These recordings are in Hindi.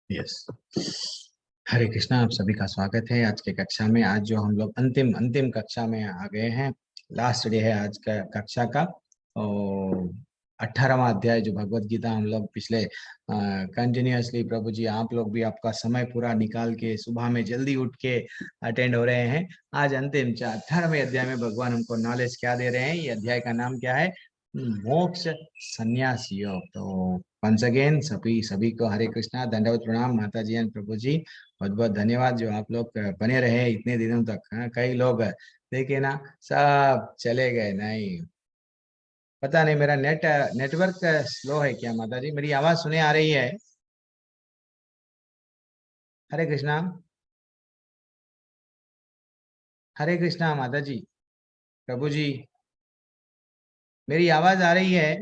यस। हरे कृष्णा, आप सभी का स्वागत है आज के कक्षा में। आज जो हम लोग अंतिम अंतिम कक्षा में आ गए हैं, लास्ट डे है आज का कक्षा का। और 18वां अध्याय जो भगवत गीता हम लोग पिछले कंटिन्यूअसली, प्रभु जी आप लोग भी आपका समय पूरा निकाल के सुबह में जल्दी उठ के अटेंड हो रहे हैं। आज अंतिम 18वें अध्याय में भगवान हमको नॉलेज क्या दे रहे हैं। ये अध्याय का नाम क्या है? मोक्ष संन्यास योग। तो वंस अगेन सभी को हरे कृष्णा, दंडवत प्रणाम माता जी एंड प्रभु जी। बहुत बहुत धन्यवाद जो आप लोग बने रहे इतने दिनों तक। कई लोग देखे ना, सब चले गए। नहीं, पता नहीं मेरा नेटवर्क स्लो है क्या माता जी? मेरी आवाज सुने आ रही है? हरे कृष्णा, हरे कृष्णा माता जी, प्रभु जी, मेरी आवाज आ रही है?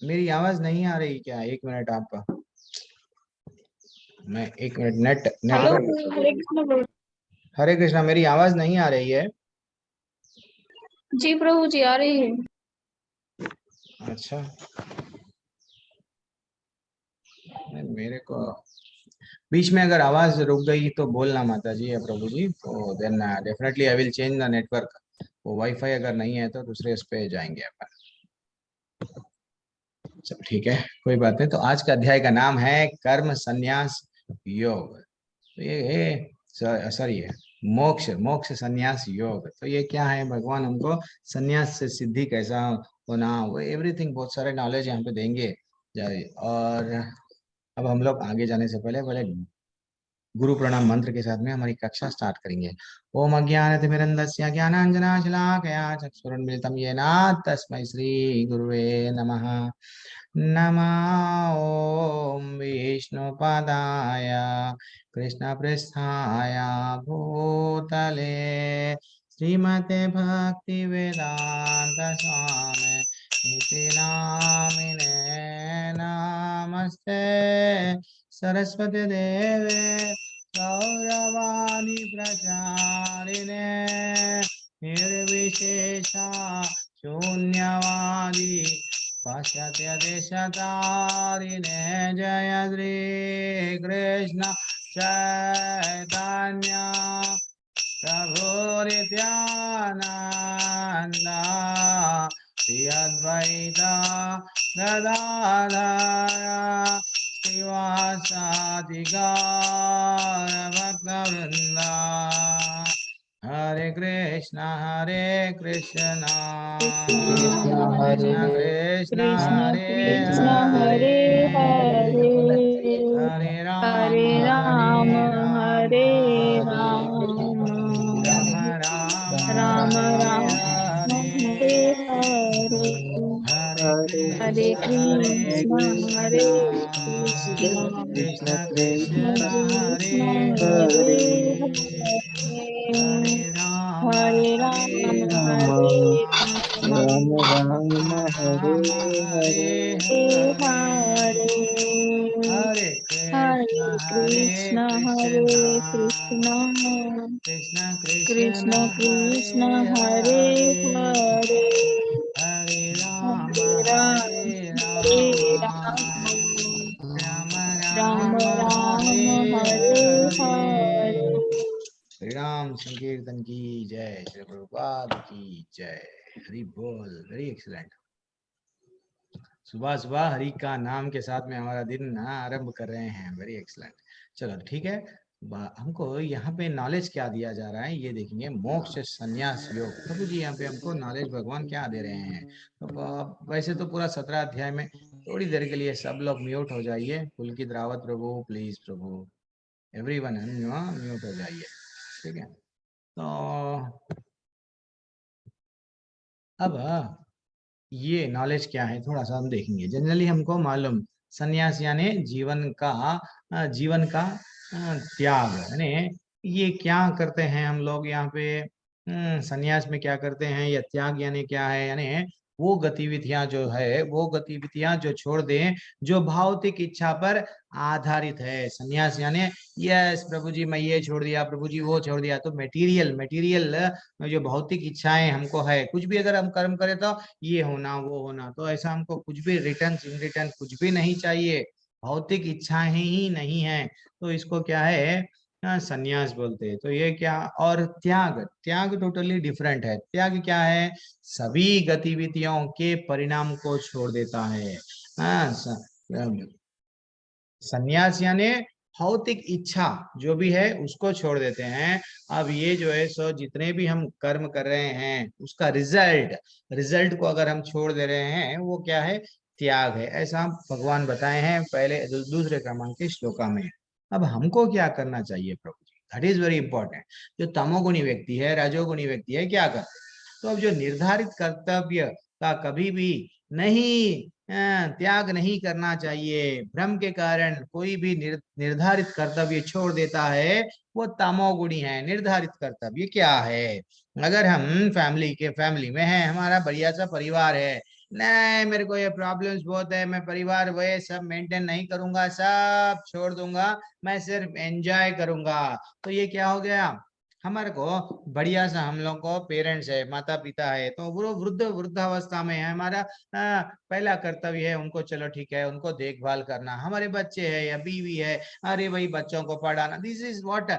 मेरी आवाज नहीं आ रही क्या? एक मिनट आपका, मैं एक मिनट नेटवर्क। हरे कृष्ण। हरे कृष्णा, मेरी आवाज नहीं आ रही है? जी प्रभु जी, आ रही है। अच्छा, मेरे को बीच में अगर आवाज रुक गई तो बोलना माता जी या प्रभु जी, तो then definitely I will change the network. वो वाईफाई अगर नहीं है तो दूसरे उस पे जाएंगे अपन। चलो ठीक है, कोई बात नहीं। तो आज का अध्याय का नाम है कर्म संन्यास योग। तो ये सॉरी है मोक्ष मोक्ष संन्यास योग। तो ये क्या है? भगवान हमको संन्यास से सिद्धि कैसा होना, वो एवरीथिंग, बहुत सारे नॉलेज यहाँ पे देंगे। और अब हम लोग आगे जाने से पहले पहले गुरु प्रणाम मंत्र के साथ में हमारी कक्षा स्टार्ट करेंगे। ओम अज्ञानतिमिरन्धस्य ज्ञानाञ्जनाशलाकया चक्षुरुन्मिलितं येन तस्मै श्री गुरुवे नमः। नमः ओम विष्णुपदाय कृष्णपृष्ठाय भूतले श्रीमते भक्तिवेदांत स्वामी इति नामिने नमस्ते सरस्वती देवे गौरवाणी प्रचारिणे निर्विशेषा शून्यवादी पाश्चात्य देशतारिणे जय श्री कृष्ण चैतन्य प्रभु नित्यानंद श्री अद्वैत गदाधर श्रीवासादि गौर भक्तवृंद। हरे कृष्णा कृष्णा हरे कृष्ण कृष्ण हरे कृष्ण हरे हरे हरे हरे राम हरे राम राम हरे राम राम राम राम हरे हरे हरे हरे हरे कृष्ण हरे कृष्ण कृष्ण कृष्ण कृष्ण हरे कृष्ण हरे हरे हरे हरे राम हरे राम हरे राम राम राम हरे राम हरे हरे हरे हरे कृष्ण हरे कृष्ण कृष्ण कृष्ण कृष्ण हरे कृष्ण हरे हरे हरे हरे राम हरे राम हरे राम राम राम राम राम हरे हरे हरे। हरे। श्री राम संकीर्तन की जय, श्री प्रभुपाद की जय। हरि बोल। Very excellent. सुबह सुबह हरि का नाम के साथ में हमारा दिन आरंभ कर रहे हैं। Very excellent. चलो ठीक है, हमको यहाँ पे नॉलेज क्या दिया जा रहा है ये देखेंगे। मोक्ष संन्यास योग। प्रभु जी यहाँ पे हमको नॉलेज भगवान क्या दे रहे हैं। तो वैसे तो पूरा 17 अध्याय में, थोड़ी देर के लिए सब लोग म्यूट हो जाइए। पुलकित रावत प्रभु, प्लीज प्रभु, एवरीवन म्यूट हो जाइए, ठीक है। तो अब ये नॉलेज क्या है थोड़ा सा हम देखेंगे। जनरली हमको मालूम, संन्यास यानी जीवन का त्याग। यानी ये क्या करते हैं हम लोग यहाँ पे? संन्यास में क्या करते हैं, या त्याग यानी क्या है? यानी वो गतिविधियां जो है, वो गतिविधियां जो छोड़ दें जो भौतिक इच्छा पर आधारित है। संन्यास यानी यस प्रभु जी मैं ये छोड़ दिया, प्रभु जी वो छोड़ दिया। तो मटेरियल मटेरियल जो भौतिक इच्छाएं हमको है, कुछ भी अगर हम कर्म करें तो ये होना वो होना, तो ऐसा हमको कुछ भी रिटर्न इन रिटर्न कुछ भी नहीं चाहिए, भौतिक इच्छाएं ही नहीं है। तो इसको क्या है, संन्यास बोलते हैं। तो ये क्या, और त्याग, त्याग टोटली डिफरेंट है। त्याग क्या है, सभी गतिविधियों के परिणाम को छोड़ देता है। हाँ, संन्यास यानी भौतिक इच्छा जो भी है उसको छोड़ देते हैं। अब ये जो है सो जितने भी हम कर्म कर रहे हैं उसका रिजल्ट, रिजल्ट को अगर हम छोड़ दे रहे हैं वो क्या है, त्याग है। ऐसा भगवान बताए हैं पहले दूसरे क्रमांक के श्लोका में। अब हमको क्या करना चाहिए प्रभु जी, दैट इज वेरी इंपॉर्टेंट। जो तमोगुणी व्यक्ति है, रजोगुणी व्यक्ति है, क्या कर, तो अब जो निर्धारित कर्तव्य का कभी भी नहीं त्याग नहीं करना चाहिए। भ्रम के कारण कोई भी निर्धारित कर्तव्य छोड़ देता है वो तमोगुणी है। निर्धारित कर्तव्य क्या है, अगर हम फैमिली में है, हमारा बढ़िया सा परिवार है, नहीं मेरे को ये प्रॉब्लम्स बहुत है, मैं परिवार वो सब मेंटेन नहीं करूंगा, सब छोड़ दूंगा, मैं सिर्फ एंजॉय करूंगा, तो ये क्या हो गया, हमारे को बढ़िया सा, हम लोग को पेरेंट्स है, माता पिता है, तो वो वृद्धावस्था में है, हमारा पहला कर्तव्य है उनको, चलो ठीक है उनको देखभाल करना, हमारे बच्चे है या बीवी है, अरे भाई बच्चों को पढ़ाना, दिस इज व्हाट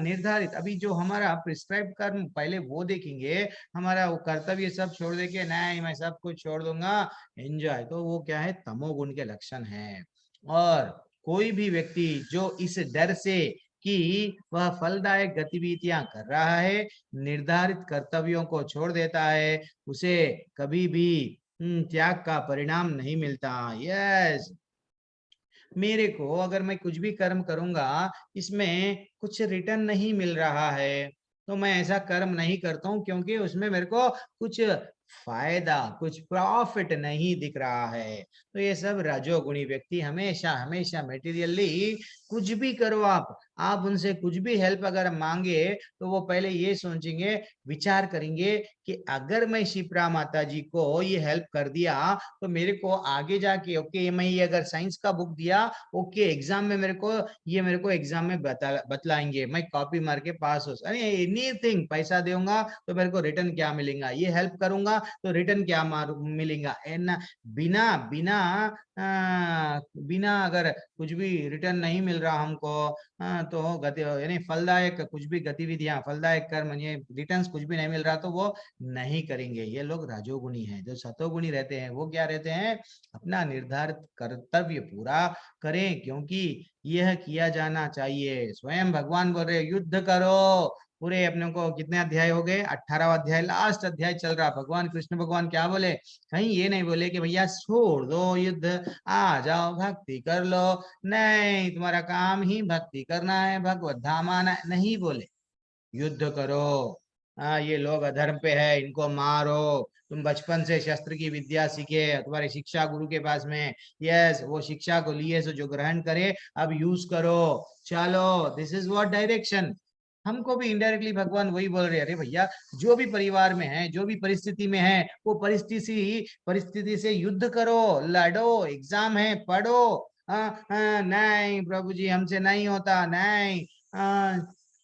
निर्धारित। अभी जो हमारा प्रिस्क्राइब कर्म पहले वो देखेंगे, हमारा वो कर्तव्य सब छोड़ दे के नहीं मैं सब कुछ छोड़ दूंगा एंजॉय, तो वो क्या है, तमोगुण के लक्षण है। और कोई भी व्यक्ति जो इस डर से कि वह फलदायक गतिविधियां कर रहा है, निर्धारित कर्तव्यों को छोड़ देता है, उसे कभी भी त्याग का परिणाम नहीं मिलता। यस, मेरे को अगर मैं कुछ भी कर्म करूंगा इसमें कुछ रिटर्न नहीं मिल रहा है तो मैं ऐसा कर्म नहीं करता हूं, क्योंकि उसमें मेरे को कुछ फायदा, कुछ प्रॉफिट नहीं दिख रहा है। तो ये सब रजोगुणी व्यक्ति हमेशा हमेशा मेटीरियली कुछ भी करो, आप उनसे कुछ भी हेल्प अगर मांगे तो वो पहले ये सोचेंगे, विचार करेंगे कि अगर मैं शिप्रा माता जी को ये हेल्प कर दिया तो मेरे को आगे जाके, ओके मैं ये अगर साइंस का बुक दिया, ओके एग्जाम में मेरे को एग्जाम में बतलाएंगे, मैं कॉपी मार के पास हो, अरे एनीथिंग, पैसा दूंगा तो मेरे को रिटर्न क्या मिलेगा, ये हेल्प करूंगा तो रिटर्न क्या मिलेगा, एंड बिना बिना बिना अगर कुछ भी रिटर्न नहीं मिल रहा हमको, तो गति यानी फलदायक कुछ भी गतिविधियां, फलदायक कर्म, ये रिटर्न्स कुछ भी नहीं मिल रहा तो वो नहीं करेंगे। ये लोग राजोगुणी हैं। जो सतोगुणी रहते हैं वो क्या रहते हैं, अपना निर्धारित कर्तव्य पूरा करें, क्योंकि यह किया जाना चाहिए। स्वयं भगवान बोल रहे युद्ध करो। पूरे अपने को कितने अध्याय हो गए, 18वां अध्याय, लास्ट अध्याय चल रहा। भगवान कृष्ण भगवान क्या बोले, कहीं ये नहीं बोले कि भैया छोड़ दो युद्ध, आ जाओ भक्ति कर लो, नहीं तुम्हारा काम ही भक्ति करना है, भगवत धाम आना है, नहीं बोले युद्ध करो। ये लोग अधर्म पे है, इनको मारो। तुम बचपन से शस्त्र की विद्या सीखे, तुम्हारे शिक्षा गुरु के पास में, यस वो शिक्षा को लिए सो जो ग्रहण करे अब यूज करो, चलो दिस इज व्हाट डायरेक्शन। हमको भी इनडायरेक्टली भगवान वही बोल रहे, अरे भैया जो भी परिवार में है, जो भी परिस्थिति में है, वो परिस्थिति से युद्ध करो, लड़ो, एग्जाम है पढ़ो। नहीं प्रभु जी हमसे नहीं होता, नहीं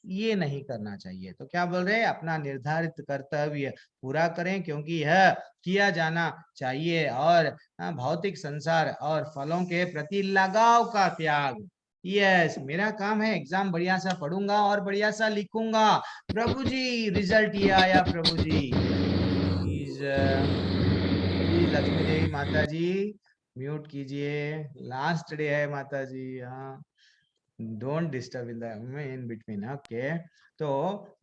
ये नहीं करना चाहिए। तो क्या बोल रहे हैं, अपना निर्धारित कर्तव्य पूरा करें, क्योंकि यह किया जाना चाहिए। और भौतिक संसार और फलों के प्रति लगाव का त्याग। यस, मेरा काम है एग्जाम बढ़िया सा पढ़ूंगा और बढ़िया सा लिखूंगा, प्रभु जी रिजल्ट ये आया, प्रभु जी प्लीज लक्ष्मी देवी माता जी म्यूट कीजिए, लास्ट डे है माता जी, हाँ don't disturb in between, okay. तो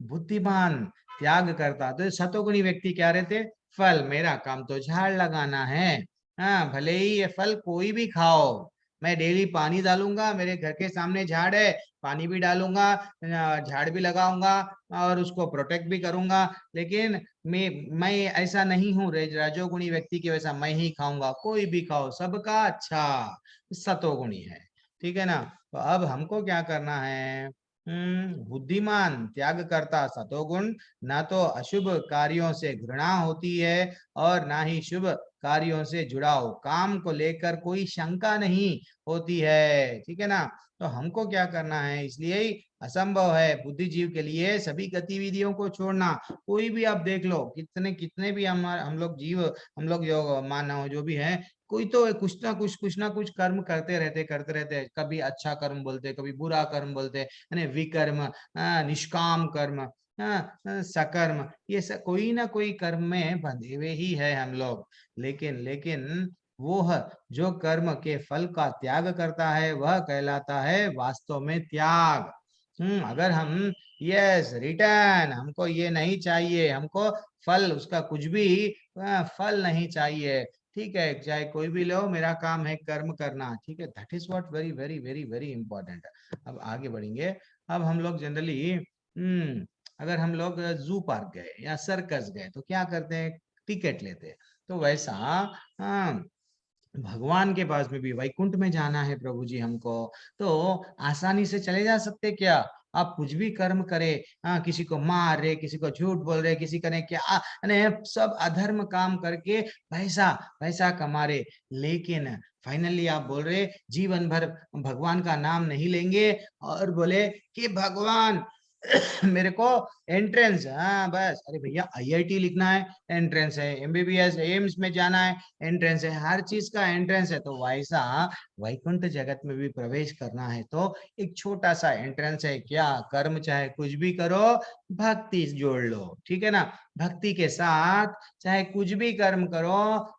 बुद्धिमान त्याग करता, तो सतोगुणी व्यक्ति क्या रहते, फल, मेरा काम तो झाड़ लगाना है, हाँ भले ही ये फल कोई भी खाओ, मैं डेली पानी डालूंगा, मेरे घर के सामने झाड़ है, पानी भी डालूंगा, झाड़ भी लगाऊंगा और उसको प्रोटेक्ट भी करूंगा, लेकिन मैं ऐसा नहीं हूँ रजोगुणी व्यक्ति की वैसा मैं ही खाऊंगा, कोई भी खाओ सबका अच्छा, सतोगुणी है, ठीक है ना। तो अब हमको क्या करना है, बुद्धिमान त्याग करता सतोगुण, ना तो अशुभ कार्यों से घृणा होती है और ना ही शुभ कार्यों से जुड़ाव, काम को लेकर कोई शंका नहीं होती है, ठीक है ना। तो हमको क्या करना है, इसलिए ही असंभव है बुद्धिजीव के लिए सभी गतिविधियों को छोड़ना। कोई भी आप देख लो, कितने कितने भी हम लोग जीव, हम लोग जो मानव जो भी है, कोई तो कुछ ना कुछ कर्म करते रहते हैं। कभी अच्छा कर्म बोलते, कभी बुरा कर्म बोलते, यानी विकर्म, निष्काम कर्म, सकर्म, ये सब कोई ना कोई कर्म में बंधे हुए ही है हम लोग। लेकिन लेकिन वो जो कर्म के फल का त्याग करता है वह कहलाता है वास्तव में त्याग। अगर हम यस रिटर्न, हमको ये नहीं चाहिए, हमको फल उसका कुछ भी फल नहीं चाहिए, ठीक है, चाहे कोई भी लो, मेरा काम है कर्म करना, ठीक है, that is what very very very very important है। अब आगे बढ़ेंगे। अब हम लोग जनरली अगर हम लोग जू पार्क गए या सर्कस गए तो क्या करते हैं, टिकट लेते हैं। तो वैसा भगवान के पास में भी वैकुंठ में जाना है प्रभु जी हमको, तो आसानी से चले जा सकते क्या? आप कुछ भी कर्म करे, किसी को मार रहे, किसी को झूठ बोल रहे, किसी का ने क्या सब अधर्म काम करके पैसा पैसा कमा रहे, लेकिन फाइनली आप बोल रहे जीवन भर भगवान का नाम नहीं लेंगे और बोले कि भगवान मेरे को एंट्रेंस, हाँ बस, अरे भैया आईआईटी लिखना है, एंट्रेंस है, एमबीबीएस एम्स में जाना है, एंट्रेंस है, हर चीज का एंट्रेंस है। तो वैसा वैकुंठ जगत में भी प्रवेश करना है तो एक छोटा सा एंट्रेंस है, क्या कर्म चाहे कुछ भी करो, भक्ति जोड़ लो, ठीक है ना। भक्ति के साथ चाहे कुछ भी कर्म करो,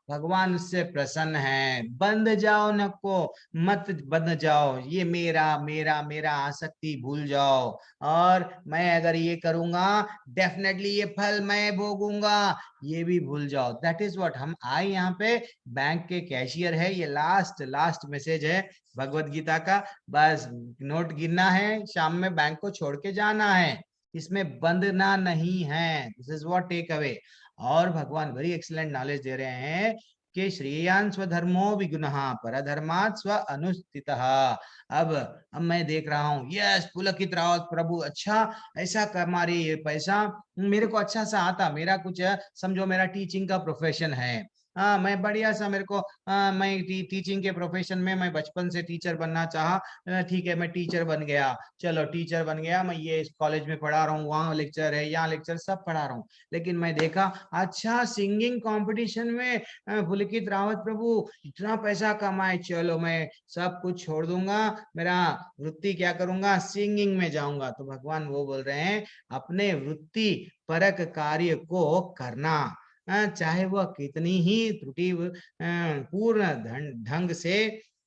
भगवान उससे प्रसन्न है। बंध जाओ नको, मत बंध जाओ, ये मेरा मेरा मेरा आसक्ति भूल जाओ, और मैं अगर ये करूंगा डेफिनेटली ये फल मैं भोगूंगा, ये भी भूल जाओ। दैट इज व्हाट हम आए यहाँ पे, बैंक के कैशियर है, ये लास्ट लास्ट मैसेज है भगवत गीता का। बस नोट गिनना है, शाम में बैंक को छोड़ के जाना है, इसमें बंधना नहीं है। This is what take away. और भगवान वेरी एक्सीलेंट नॉलेज दे रहे हैं कि श्रेयान स्वधर्मो विगुणः परधर्मात् स्व अनुस्थितः। अब मैं देख रहा हूँ, यस पुलकित रावत प्रभु अच्छा ऐसा कमा रही है पैसा, मेरे को अच्छा सा आता, मेरा कुछ समझो मेरा टीचिंग का प्रोफेशन है, हाँ मैं बढ़िया सा, मेरे को मैं टीचिंग के प्रोफेशन में मैं बचपन से टीचर बनना चाहा, ठीक है मैं टीचर बन गया, चलो टीचर बन गया, मैं ये इस कॉलेज में पढ़ा रहा हूँ, वहाँ लेक्चर है, यहाँ लेक्चर, सब पढ़ा रहा हूँ। लेकिन मैं देखा अच्छा सिंगिंग कंपटीशन में पुलकित रावत प्रभु इतना पैसा कमाए, चलो मैं सब कुछ छोड़ दूंगा, मेरा वृत्ति क्या करूंगा, सिंगिंग में जाऊंगा। तो भगवान वो बोल रहे हैं अपने वृत्ति परक कार्य को करना, चाहे वह कितनी ही त्रुटि पूर्ण ढंग से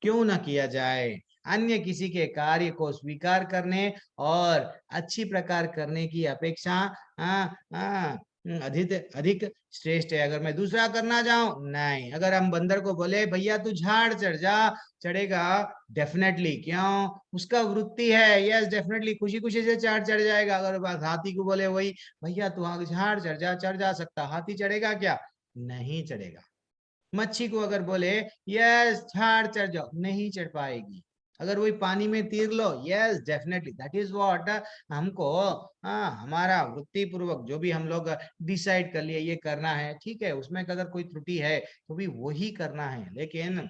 क्यों न किया जाए, अन्य किसी के कार्य को स्वीकार करने और अच्छी प्रकार करने की अपेक्षा अधिक अधिक श्रेष्ठ है। अगर मैं दूसरा करना चाहूं, नहीं, अगर हम बंदर को बोले भैया तू झाड़ चढ़ जा, चढ़ेगा डेफिनेटली, क्यों, उसका वृत्ति है, यस डेफिनेटली खुशी खुशी से चढ़ जाएगा। अगर बात हाथी को बोले वही भैया तू झाड़ चढ़ जा, चढ़ जा सकता, हाथी चढ़ेगा क्या, नहीं चढ़ेगा। मच्छी को अगर बोले यस झाड़ चढ़ जाओ, नहीं चढ़ पाएगी। अगर वही पानी में तीर लो, yes definitely, that is what हमको हमारा वृत्ति पूर्वक जो भी हम लोग डिसाइड कर लिए ये करना है, ठीक है, उसमें अगर कोई त्रुटि है तो भी वही करना है, लेकिन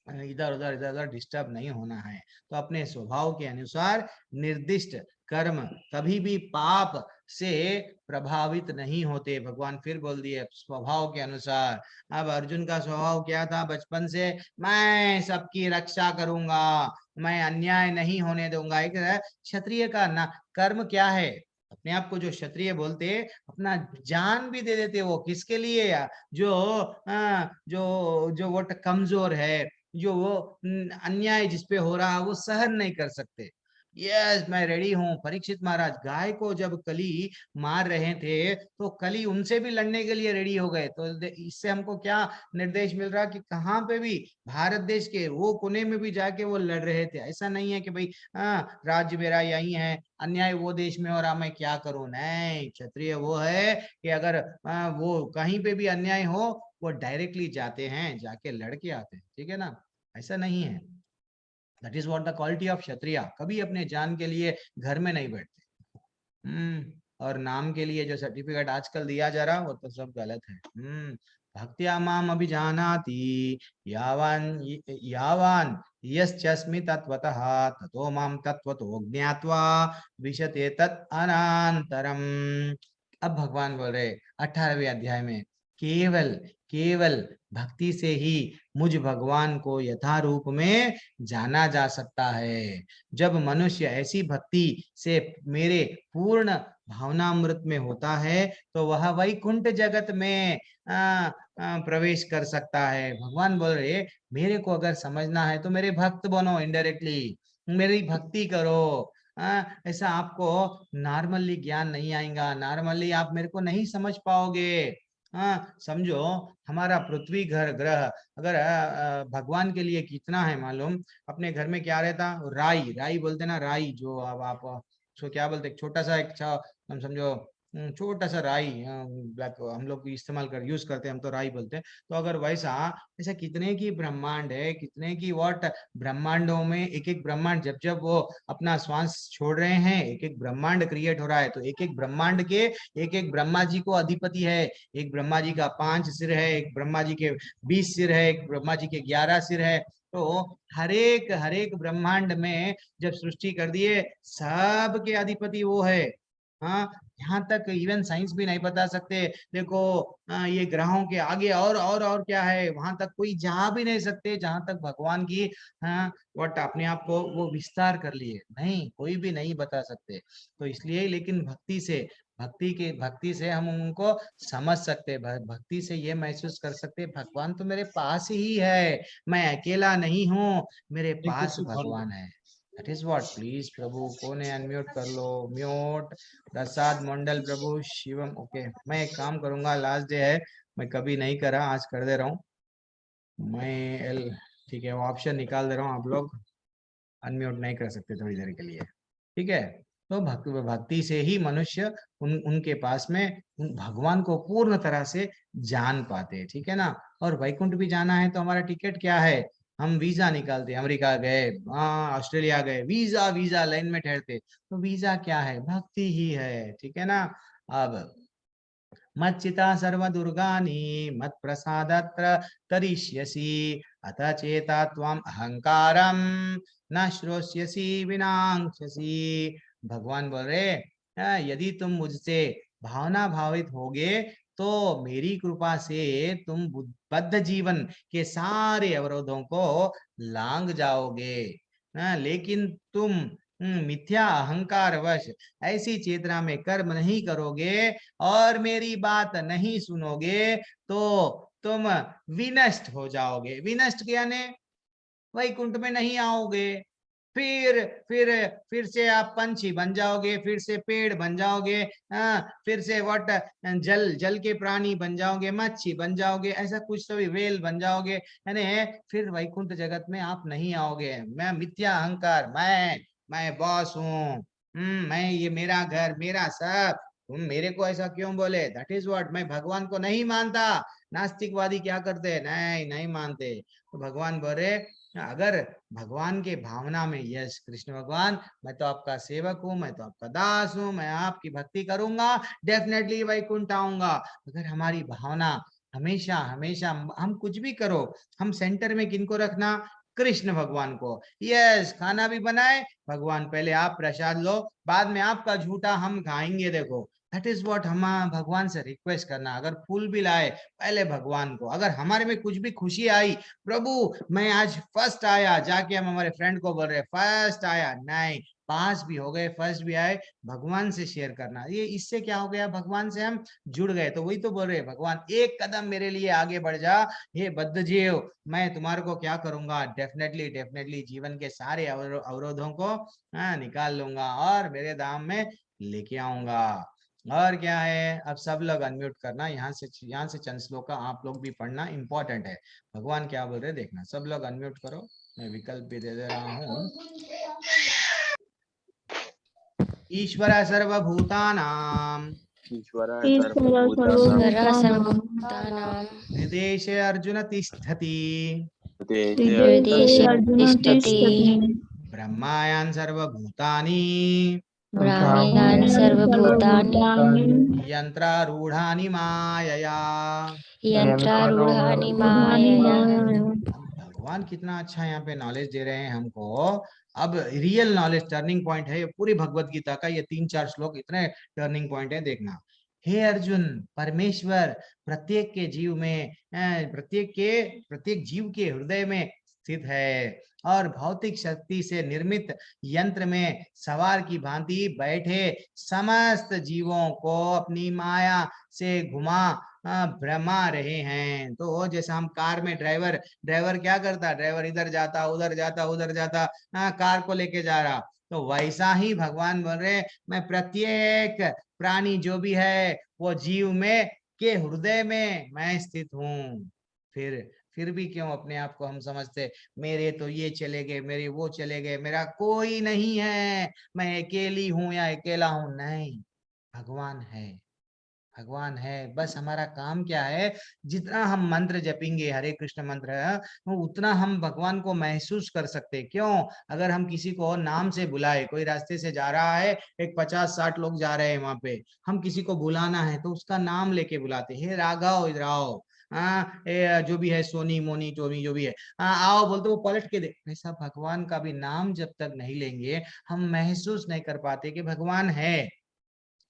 इधर उधर डिस्टर्ब नहीं होना है। तो अपने स्वभाव के अनुसार निर्दिष्ट कर्म कभी भी पाप से प्रभावित नहीं होते। भगवान फिर बोल दिए स्वभाव के अनुसार। अब अर्जुन का स्वभाव क्या था बचपन से, मैं सबकी रक्षा करूंगा, मैं अन्याय नहीं होने दूंगा। एक क्षत्रिय का ना कर्म क्या है, अपने आप को जो क्षत्रिय बोलते अपना जान भी दे देते, वो किसके लिए, या जो जो वो कमजोर है, जो वो अन्याय जिसपे हो रहा वो सहन नहीं कर सकते। यस मैं रेडी हूं। परीक्षित महाराज गाय को जब कली मार रहे थे तो कली उनसे भी लड़ने के लिए रेडी हो गए। तो इससे हमको क्या निर्देश मिल रहा कि कहाँ पे भी भारत देश के वो कोने में भी जाके वो लड़ रहे थे। ऐसा नहीं है कि भाई राज्य मेरा यही है, अन्याय वो देश में हो रहा, मैं क्या करूं। नहीं, क्षत्रिय वो है कि अगर वो कहीं पे भी अन्याय हो वो डायरेक्टली जाते हैं, जाके लड़के आते हैं, ठीक है ना, ऐसा नहीं है। That is what the quality of kshatriya. कभी अपने जान के लिए घर में नहीं बैठते। और नाम के लिए जो सर्टिफिकेट आजकल दिया जा रहा वो तो सब गलत है। भक्त्या माम अभिजानाति यावान यावान यस्मि तत्वतः ततो माम तत्वतो ज्ञात्वा विशते तत् अनान्तरम। अब भगवान बोल रहे 18वें अध्याय में, केवल केवल भक्ति से ही मुझ भगवान को यथारूप में जाना जा सकता है। जब मनुष्य ऐसी भक्ति से मेरे पूर्ण भावनामृत में होता है तो वह वैकुंठ जगत में प्रवेश कर सकता है। भगवान बोल रहे मेरे को अगर समझना है तो मेरे भक्त बनो, इनडायरेक्टली मेरी भक्ति करो। ऐसा आपको नॉर्मली ज्ञान नहीं आएगा, नॉर्मली आप मेरे को नहीं समझ पाओगे। समझो हमारा पृथ्वी घर ग्रह अगर भगवान के लिए कितना है मालूम। अपने घर में क्या रहता, राई, राई बोलते ना, राई जो अब आप उसको क्या बोलते, छोटा सा एक हम समझो छोटा सा राई, ब्लैक हम लोग इस्तेमाल कर यूज करते हैं, हम तो राई बोलते हैं। तो अगर वैसा ऐसा कितने की ब्रह्मांड है, कितने की व्हाट ब्रह्मांडों में एक एक ब्रह्मांड जब जब वो अपना श्वास छोड़ रहे हैं, एक एक ब्रह्मांड क्रिएट हो रहा है। तो एक एक ब्रह्मांड के एक एक ब्रह्मा जी को अधिपति है। एक ब्रह्मा जी का 5 सिर है, एक ब्रह्मा जी के 20 सिर है, एक ब्रह्मा जी के 11 सिर है। तो हर एक ब्रह्मांड में जब सृष्टि कर दिए, सब के अधिपति वो है। हाँ, यहाँ तक इवन साइंस भी नहीं बता सकते। देखो ये ग्रहों के आगे और क्या है, वहां तक कोई जा भी नहीं सकते जहां तक भगवान की वट अपने आप को वो विस्तार कर लिए, नहीं कोई भी नहीं बता सकते। तो इसलिए लेकिन भक्ति से हम उनको समझ सकते, भक्ति से ये महसूस कर सकते भगवान तो मेरे पास ही है, मैं अकेला नहीं हूँ, मेरे पास भगवान है। That is what, प्लीज प्रभु कौन है अनम्यूट कर लो, म्यूट प्रसाद मंडल प्रभु शिवम। ओके मैं एक काम करूंगा, लास्ट डे है, मैं कभी नहीं करा, आज कर दे रहा हूँ मैं। ठीक है, वो ऑप्शन निकाल दे रहा हूँ, आप लोग अनम्यूट नहीं कर सकते थोड़ी देर के लिए, ठीक है। तो भक्ति से ही मनुष्य उनके पास में भगवान को पूर्ण तरह से जान पाते, ठीक है ना। और वैकुंठ भी जाना है तो हमारा टिकट क्या है, हम वीजा निकालते, अमेरिका गए, ऑस्ट्रेलिया गए, वीजा वीजा लाइन में ठहरते, तो वीजा क्या है, भक्ति ही है, ठीक है ना। अब मच्चिता सर्व दुर्गानि मत प्रसादत्र तरिष्यसि अथ चेता त्वम अहंकारम न श्रोष्यसि विनांक्षसि। भगवान बोल रहे यदि तुम मुझसे भावना भावित होगे तो मेरी कृपा से तुम बद्ध जीवन के सारे अवरोधों को लांग जाओगे। लेकिन तुम मिथ्या अहंकार वश ऐसी चेतना में कर्म नहीं करोगे और मेरी बात नहीं सुनोगे तो तुम विनष्ट हो जाओगे। विनष्ट यानी वैकुंठ में नहीं आओगे, फिर से आप पंछी बन जाओगे, फिर से पेड़ बन जाओगे, फिर से वट जल के प्राणी बन जाओगे, मच्छी बन जाओगे, ऐसा कुछ तो भी वेल बन जाओगे, यानी फिर वैकुंठ जगत में आप नहीं आओगे। मैं मिथ्या अहंकार, मैं बॉस हूँ, मैं ये मेरा घर मेरा सब, तुम मेरे को ऐसा क्यों बोले, दैट इज व्हाट, मैं भगवान को नहीं मानता। नास्तिकवादी क्या करते, नहीं मानते। तो भगवान बोल रहे अगर भगवान के भावना में, यस कृष्ण भगवान मैं तो आपका सेवक हूँ, मैं तो आपका दास हूँ, मैं आपकी भक्ति करूंगा, डेफिनेटली वैकुंठ आऊंगा। अगर हमारी भावना हमेशा हमेशा, हम कुछ भी करो, हम सेंटर में किनको रखना, कृष्ण भगवान को। यस खाना भी बनाए, भगवान पहले आप प्रसाद लो, बाद में आपका झूठा हम खाएंगे। देखो दैट इज व्हाट, हम भगवान से रिक्वेस्ट करना। अगर फूल भी लाए पहले भगवान को, अगर हमारे में कुछ भी खुशी आई, प्रभु मैं आज फर्स्ट आया, जाके हम हमारे फ्रेंड को बोल रहे फर्स्ट आया, नहीं पास भी हो गए, फर्स्ट भी आए, भगवान से शेयर करना। ये इससे क्या हो गया, भगवान से हम जुड़ गए। तो वही तो बोल रहे भगवान एक कदम मेरे लिए आगे बढ़ जा, हे बद्ध जीव, मैं तुम्हारे को क्या करूंगा, डेफिनेटली डेफिनेटली जीवन के सारे अवरोधों को निकाल लूंगा और मेरे धाम में लेके आऊंगा। और क्या है, अब सब लोग अनम्यूट करना, यहाँ से चंद श्लोक आप लोग भी पढ़ना, इंपॉर्टेंट है। भगवान क्या बोल रहे देखना, सब लोग अनम्यूट करो, मैं विकल्प भी दे रहा हूँ। ईश्वर सर्वभूतानां ईश्वर सर्वभूतानां हृदयेश अर्जुन तिष्ठति हृदयेषु तिष्ठति ब्रह्मायान् सर्वभूतानि ब्राह्मयान् सर्वभूतानि यन्त्रारूढानि मायया। यन्त्रारूढानि मायया। भगवान कितना अच्छा यहाँ पे नॉलेज दे रहे हैं हमको। अब रियल नॉलेज टर्निंग पॉइंट है ये पूरी भगवत गीता का। ये 3-4 श्लोक इतने टर्निंग पॉइंट है, देखना। हे अर्जुन, परमेश्वर प्रत्येक के जीव में प्रत्येक जीव के हृदय में स्थित है और भौतिक शक्ति से निर्मित यंत्र में सवार की भांति बैठे समस्त जीवों को अपनी माया से घुमा भ्रमा रहे हैं। तो जैसा हम कार में ड्राइवर क्या करता, ड्राइवर इधर जाता उधर जाता कार को लेके जा रहा, तो वैसा ही भगवान बोल रहे मैं प्रत्येक प्राणी जो भी है वो जीव में के हृदय में मैं स्थित हूँ। फिर भी क्यों अपने आप को हम समझते मेरे तो ये चले गए, मेरे वो चले गए, मेरा कोई नहीं है, मैं अकेली हूं या अकेला हूं। नहीं, भगवान है, भगवान है। बस हमारा काम क्या है, जितना हम मंत्र जपेंगे, हरे कृष्ण मंत्र है, उतना हम भगवान को महसूस कर सकते। क्यों? अगर हम किसी को नाम से बुलाए, कोई रास्ते से जा रहा है, एक 50-60 लोग जा रहे हैं वहां पे, हम किसी को बुलाना है तो उसका नाम लेके बुलाते, हे राघव इधर आओ, जो भी है, सोनी मोनी टोमी जो भी है, आओ बोलते, वो पलट के देख। ऐसा भगवान का भी नाम जब तक नहीं लेंगे हम महसूस नहीं कर पाते कि भगवान है।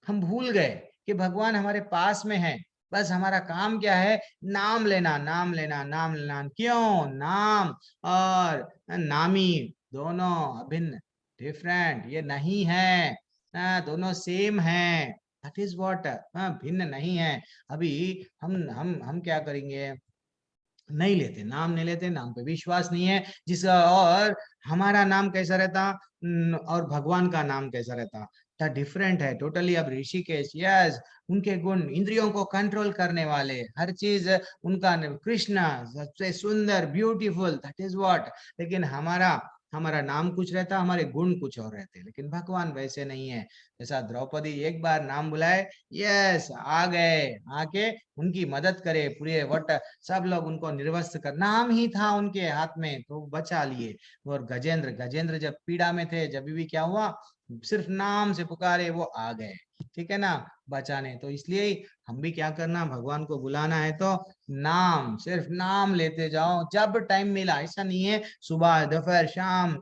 हम भूल गए कि भगवान हमारे पास में है। बस हमारा काम क्या है, नाम लेना, नाम लेना, नाम लेना। क्यों? नाम और नामी दोनों अभिन्न, डिफरेंट ये नहीं है, दोनों सेम है। दैट इज व्हाट, भिन्न नहीं है। अभी हम क्या करेंगे, नहीं लेते, नाम नहीं लेते, नाम पे विश्वास नहीं है जिसका। और हमारा नाम कैसा रहता और भगवान का नाम कैसा रहता, डिफरेंट है टोटली। अब ऋषिकेश, यस, उनके गुण इंद्रियों को कंट्रोल करने वाले, हर चीज उनका, कृष्ण सबसे सुंदर, ब्यूटीफुल, दैट इज व्हाट। लेकिन हमारा हमारा नाम कुछ रहता, हमारे गुण कुछ और रहते। लेकिन भगवान वैसे नहीं है। जैसा द्रौपदी एक बार नाम बुलाए, यस, आ गए, आके उनकी मदद करे, पूरे वट सब लोग उनको निर्वस्त्र कर, नाम ही था उनके हाथ में तो बचा लिए। और गजेंद्र जब पीड़ा में थे, जब भी क्या हुआ, सिर्फ नाम से पुकारे, वो आ गए, ठीक है ना, बचाने। तो इसलिए हम भी क्या करना, भगवान को बुलाना है तो नाम, सिर्फ नाम लेते जाओ जब टाइम मिला। ऐसा नहीं है सुबह दोपहर शाम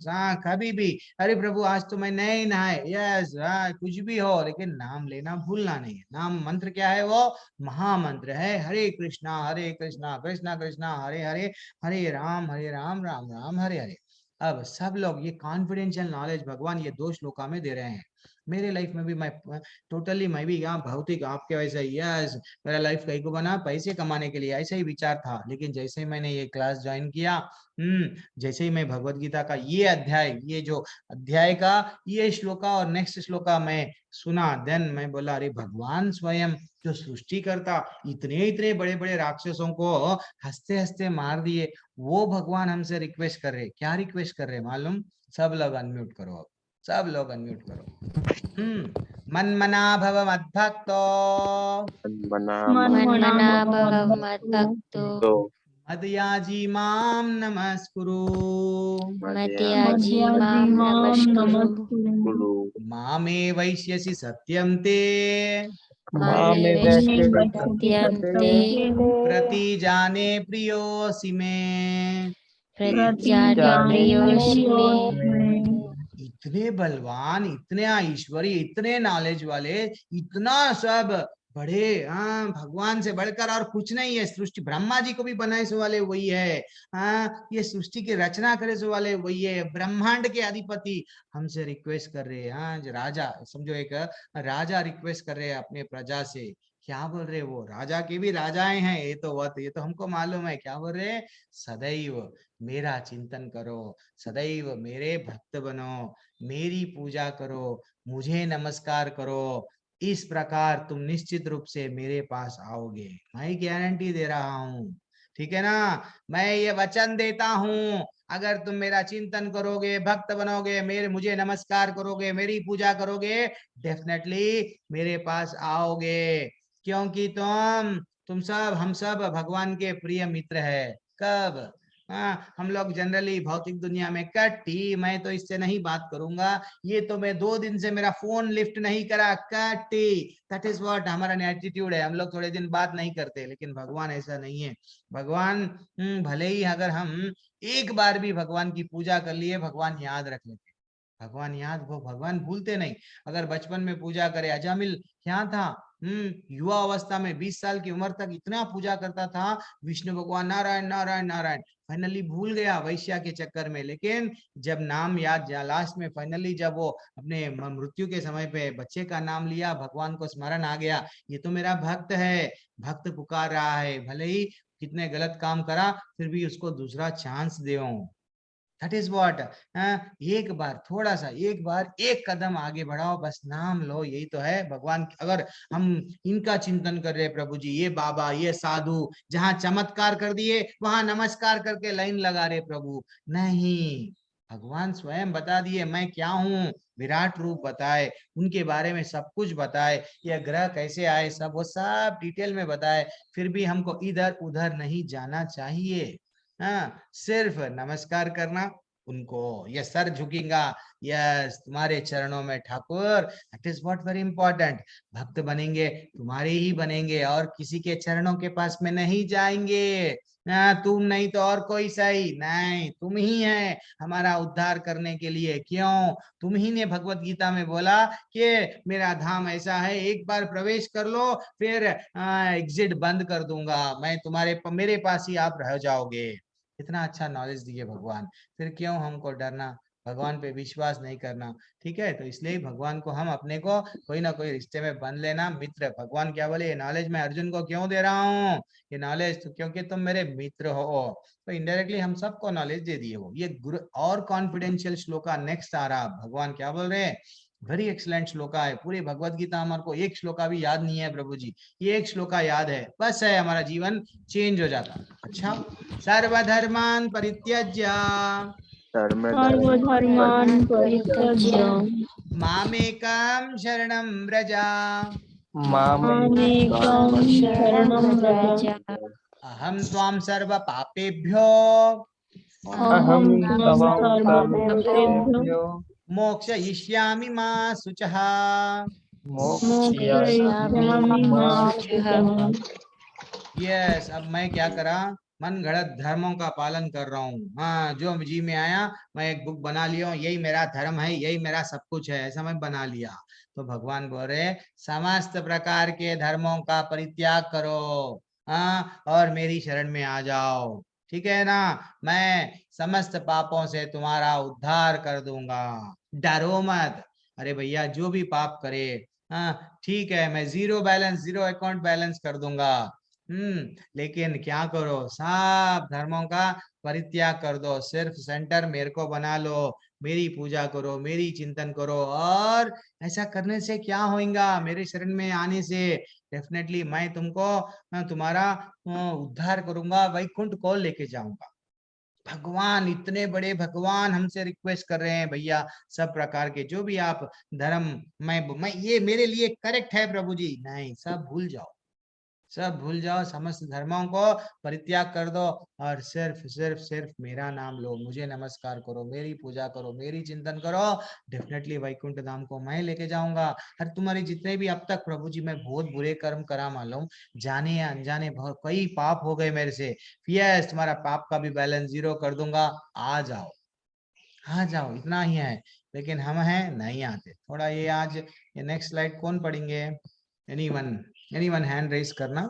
कभी भी, अरे प्रभु आज तो मैं नहीं नहाए, यस, कुछ भी हो, लेकिन नाम लेना भूलना नहीं है। नाम मंत्र क्या है, वो महामंत्र है, हरे कृष्णा कृष्णा कृष्णा हरे हरे, हरे राम राम राम हरे हरे। अब सब लोग ये कॉन्फिडेंशियल नॉलेज भगवान ये 2 श्लोका में दे रहे हैं। मेरे लाइफ में भी मैं टोटली, मैं भी यहाँ भौतिक आपके वैसे ही, यस, मेरा लाइफ कहीं को बना पैसे कमाने के लिए, ऐसा ही विचार था। लेकिन जैसे ही मैंने ये क्लास ज्वाइन किया, जैसे ही मैं भगवत गीता का ये अध्याय, ये जो अध्याय का ये श्लोका और नेक्स्ट श्लोका मैं सुना, देन मैं बोला अरे भगवान स्वयं जो सृष्टि करता, इतने इतने बड़े बड़े राक्षसों को हंसते हंसते मार दिए, वो भगवान हमसे रिक्वेस्ट कर रहे। क्या रिक्वेस्ट कर रहे मालूम? सब लोग अनम्यूट करो, अब सब लोग अनम्यूट करो। मन्मना भव मद्भक्तो मन्मना भव मद्भक्तो मदयाजी माम नमस्कुरु मद्याजी मां नमस्कुरु मामे वैश्यसि सत्यं ते मामेवैश्यसि सत्यं ते प्रतिजाने प्रियोऽसि मे। प्रतिजाने प्रियोऽसि मे। इतने बलवान, इतने ईश्वरी, इतने नॉलेज वाले, इतना सब बड़े, भगवान से बढ़कर और कुछ नहीं है। सृष्टि ब्रह्मा जी को भी बनाए से वाले वही है, ये सृष्टि की रचना करे से वाले वही है, ब्रह्मांड के अधिपति हमसे रिक्वेस्ट कर रहे हैं। जो राजा, समझो एक राजा रिक्वेस्ट कर रहे हैं अपने प्रजा से, क्या बोल रहे, वो राजा के भी राजाएं हैं, ये तो हमको मालूम है। क्या बोल रहे, सदैव मेरा चिंतन करो, सदैव मेरे भक्त बनो, मेरी पूजा करो, मुझे नमस्कार करो, इस प्रकार तुम निश्चित रूप से मेरे पास आओगे। मैं गारंटी दे रहा हूं, ठीक है ना, मैं ये वचन देता हूं, अगर तुम मेरा चिंतन करोगे, भक्त बनोगे, मुझे नमस्कार करोगे, मेरी पूजा करोगे, डेफिनेटली मेरे पास आओगे। क्योंकि हम सब भगवान के प्रिय मित्र है। कब? हाँ, हम लोग जनरली भौतिक दुनिया में कट्टी, मैं तो इससे नहीं बात करूंगा, ये तो मैं 2 दिन से मेरा फोन लिफ्ट नहीं करा, कट्टी। दैट इज व्हाट हमारा एटीट्यूड है, हम लोग थोड़े दिन बात नहीं करते। लेकिन भगवान ऐसा नहीं है। भगवान भले ही अगर हम एक बार भी भगवान की पूजा कर लिए, भगवान याद रख लेते। भगवान याद, वो भगवान भूलते नहीं। अगर बचपन में पूजा करे, अजामिल क्या था, युवा अवस्था में 20 साल की उम्र तक इतना पूजा करता था, विष्णु भगवान नारायण नारायण नारायण, फाइनली भूल गया वैश्या के चक्कर में। लेकिन जब नाम याद, लास्ट में फाइनली जब वो अपने मृत्यु के समय पे बच्चे का नाम लिया, भगवान को स्मरण आ गया, ये तो मेरा भक्त है, भक्त पुकार रहा है, भले ही कितने गलत काम करा फिर भी उसको दूसरा chance they. That is what, एक बार थोड़ा सा, एक बार एक कदम आगे बढ़ाओ, बस नाम लो, यही तो है भगवान। अगर हम इनका चिंतन कर रहे प्रभु जी, ये बाबा, ये साधु जहां चमत्कार कर दिए वहां नमस्कार करके लाइन लगा रहे प्रभु, नहीं, भगवान स्वयं बता दिए मैं क्या हूँ, विराट रूप बताए, उनके बारे में सब कुछ बताए, ये ग्रह कैसे आए सब, वो सब डिटेल में बताए। फिर भी हमको इधर उधर नहीं जाना चाहिए। हाँ, सिर्फ नमस्कार करना उनको, ये सर झुकेगा, यस तुम्हारे चरणों में Thakur, that is what very important. भक्त बनेंगे तुम्हारे ही बनेंगे, और किसी के चरणों के पास में नहीं जाएंगे। तुम नहीं तो और कोई सही नहीं, तुम ही है हमारा उद्धार करने के लिए। क्यों? तुम ही ने भगवत गीता में बोला कि मेरा धाम ऐसा है, एक बार प्रवेश कर लो फिर एग्जिट बंद कर दूंगा, मैं तुम्हारे मेरे पास ही आप रह जाओगे। इतना अच्छा नॉलेज दिए भगवान, फिर क्यों हमको डरना, भगवान पे विश्वास नहीं करना। ठीक है, तो इसलिए भगवान को हम अपने को कोई ना कोई रिश्ते में बंध लेना मित्र। भगवान क्या बोले, ये नॉलेज मैं अर्जुन को क्यों दे रहा हूँ, ये नॉलेज तो क्योंकि तुम मेरे मित्र हो। तो इनडायरेक्टली हम सबको नॉलेज दे दिए। वो ये गुरु और कॉन्फिडेंशियल श्लोका नेक्स्ट आ रहा, भगवान क्या बोल रहे हैं, वेरी एक्सलेंट श्लोका है। पूरी भगवत गीता हमारे को एक श्लोका भी याद नहीं है प्रभु जी, ये एक श्लोका याद है बस, है हमारा जीवन चेंज हो जाता। अच्छा, सर्वधर्मान् परित्यज्य सर्वधर्मान् परित्यज्य मामेकं शरणं व्रज मामेकं शरणं व्रज अहं त्वां सर्व पापेभ्यो अहं त्वां सर्वपापेभ्यो मोक्षयिष्यामि मा शुचः। मोक्षयिष्यामि मा शुचः। यस, अब मैं क्या करा, मन घड़त धर्मों का पालन कर रहा हूँ। हाँ, जो जी में आया मैं एक बुक बना लिया हूँ, यही मेरा धर्म है, यही मेरा सब कुछ है, ऐसा मैं बना लिया। तो भगवान बोल रहे समस्त प्रकार के धर्मों का परित्याग करो, हाँ, और मेरी शरण में आ जाओ। ठीक है ना, मैं समस्त पापों से तुम्हारा उद्धार कर दूंगा, डरो मत। अरे भैया, जो भी पाप करे, हाँ ठीक है, मैं zero balance, zero account balance कर दूंगा, लेकिन क्या करो, सब धर्मों का परित्याग कर दो, सिर्फ सेंटर मेरे को बना लो, मेरी पूजा करो, मेरी चिंतन करो। और ऐसा करने से क्या होगा, मेरे शरण में आने से डेफिनेटली मैं तुमको तुम्हारा उद्धार करूंगा, वैकुंठ को लेके जाऊंगा। भगवान, इतने बड़े भगवान हमसे रिक्वेस्ट कर रहे हैं, भैया सब प्रकार के जो भी आप धर्म, मैं ये मेरे लिए करेक्ट है प्रभु जी, नहीं, सब भूल जाओ, सब भूल जाओ, समस्त धर्मों को परित्याग कर दो, और सिर्फ सिर्फ सिर्फ मेरा नाम लो, मुझे नमस्कार करो, मेरी पूजा करो, मेरी चिंतन करो, डेफिनेटली वैकुंठ धाम को मैं लेके जाऊंगा। और तुम्हारे जितने भी अब तक प्रभु जी मैं बहुत बुरे कर्म करा, मालूम, जाने या अनजाने बहुत कई पाप हो गए मेरे से, यस तुम्हारा पाप का भी बैलेंस जीरो कर दूंगा, आ जाओ, आ जाओ, इतना ही है। लेकिन हम हैं नहीं आते। थोड़ा ये आज ये नेक्स्ट स्लाइड कौन पढ़ेंगे, एनीवन हैंड रेस करना।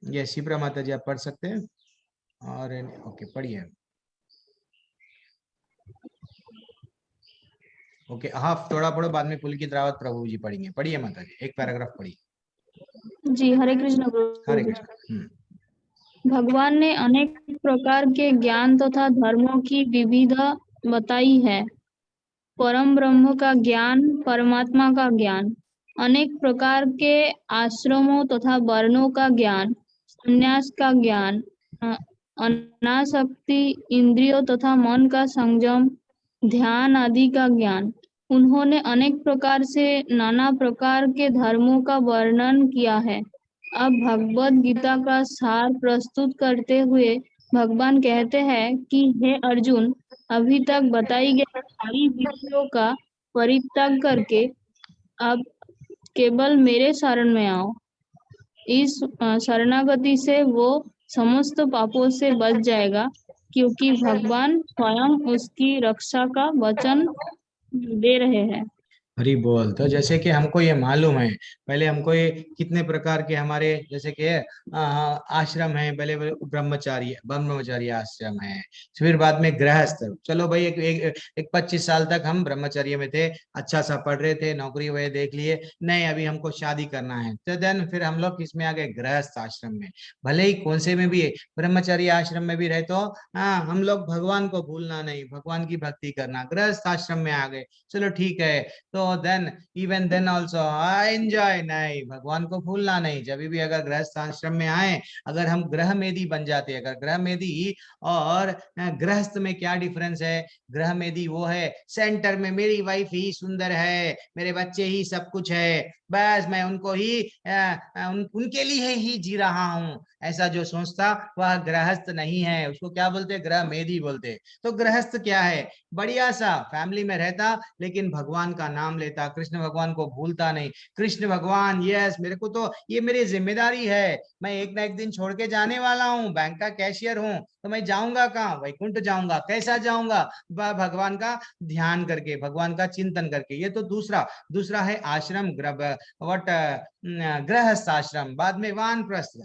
ये शिप्रा माता जी आप पढ़ सकते हैं, और ओके पढ़िए। ओके, हाँ थोड़ा पढ़ो, बाद में पुलकित रावत प्रभु जी पढ़ेंगे। पढ़िए माता जी, एक पैराग्राफ पढ़िए। जी, हरे कृष्ण प्रभु हरे जी। कृष्ण। भगवान ने अनेक प्रकार के ज्ञान तथा धर्मों की विविधता बताई है। परम ब्रह्म का ज्ञान, परमात्मा का ज्ञान, अनेक प्रकार के आश्रमों तथा वर्णों का ज्ञान, संन्यास का ज्ञान, अनासक्ति, इंद्रियों तथा मन का संयम, ध्यान आदि का ज्ञान। उन्होंने अनेक प्रकार से नाना प्रकार के धर्मों का वर्णन किया है। अब भगवद गीता का सार प्रस्तुत करते हुए भगवान कहते हैं कि हे अर्जुन, अभी तक बताई गई सारी विधियों का परित्याग करके अब केवल मेरे शरण में आओ। इस शरणागति से वो समस्त पापों से बच जाएगा, क्योंकि भगवान स्वयं उसकी रक्षा का वचन दे रहे हैं। हरि बोल। तो जैसे कि हमको ये मालूम है, पहले हमको ये कितने प्रकार के हमारे जैसे कि आश्रम है, पहले ब्रह्मचारी आश्रम है, फिर बाद में गृहस्थ। चलो भाई एक 25 साल तक हम ब्रह्मचर्य में थे, अच्छा सा पढ़ रहे थे, नौकरी वही देख लिए, नहीं अभी हमको शादी करना है, तो देन फिर हम लोग किसमें आ गए, गृहस्थ आश्रम में। भले ही कौन से में भी, ब्रह्मचर्य आश्रम में भी रहे तो हाँ, हम लोग भगवान को भूलना नहीं, भगवान की भक्ति करना, गृहस्थ आश्रम में आ गए, चलो ठीक है। तो then even then also I enjoy, नहीं भगवान को भूलना नहीं। जब भी अगर गृहस्थ आश्रम में आए, अगर हम ग्रह मेदी बन जाते, अगर ग्रह मेदी और गृहस्थ में क्या डिफरेंस है, ग्रह मेदी वो है सेंटर में मेरी वाइफ ही सुंदर है, मेरे बच्चे ही सब कुछ है, बस मैं उनको ही उनके लिए ही जी रहा हूँ, ऐसा जो सोचता वह गृहस्थ नहीं है, उसको क्या बोलते, ग्रह मेदी बोलते। तो गृहस्थ क्या है, बढ़िया सा फैमिली में रहता, लेकिन भगवान का नाम लेता, कृष्ण भगवान को भूलता नहीं। कृष्ण भगवान, यस मेरे को तो ये मेरी जिम्मेदारी है, मैं एक ना एक दिन छोड़ के जाने वाला हूँ, बैंक का कैशियर हूँ, तो मैं जाऊंगा कहाँ, वैकुंठ जाऊंगा। कैसा जाऊंगा, भगवान का ध्यान करके, भगवान का चिंतन करके। ये तो दूसरा दूसरा है आश्रम, वट गृहस्थ आश्रम। बाद में वानप्रस्थ।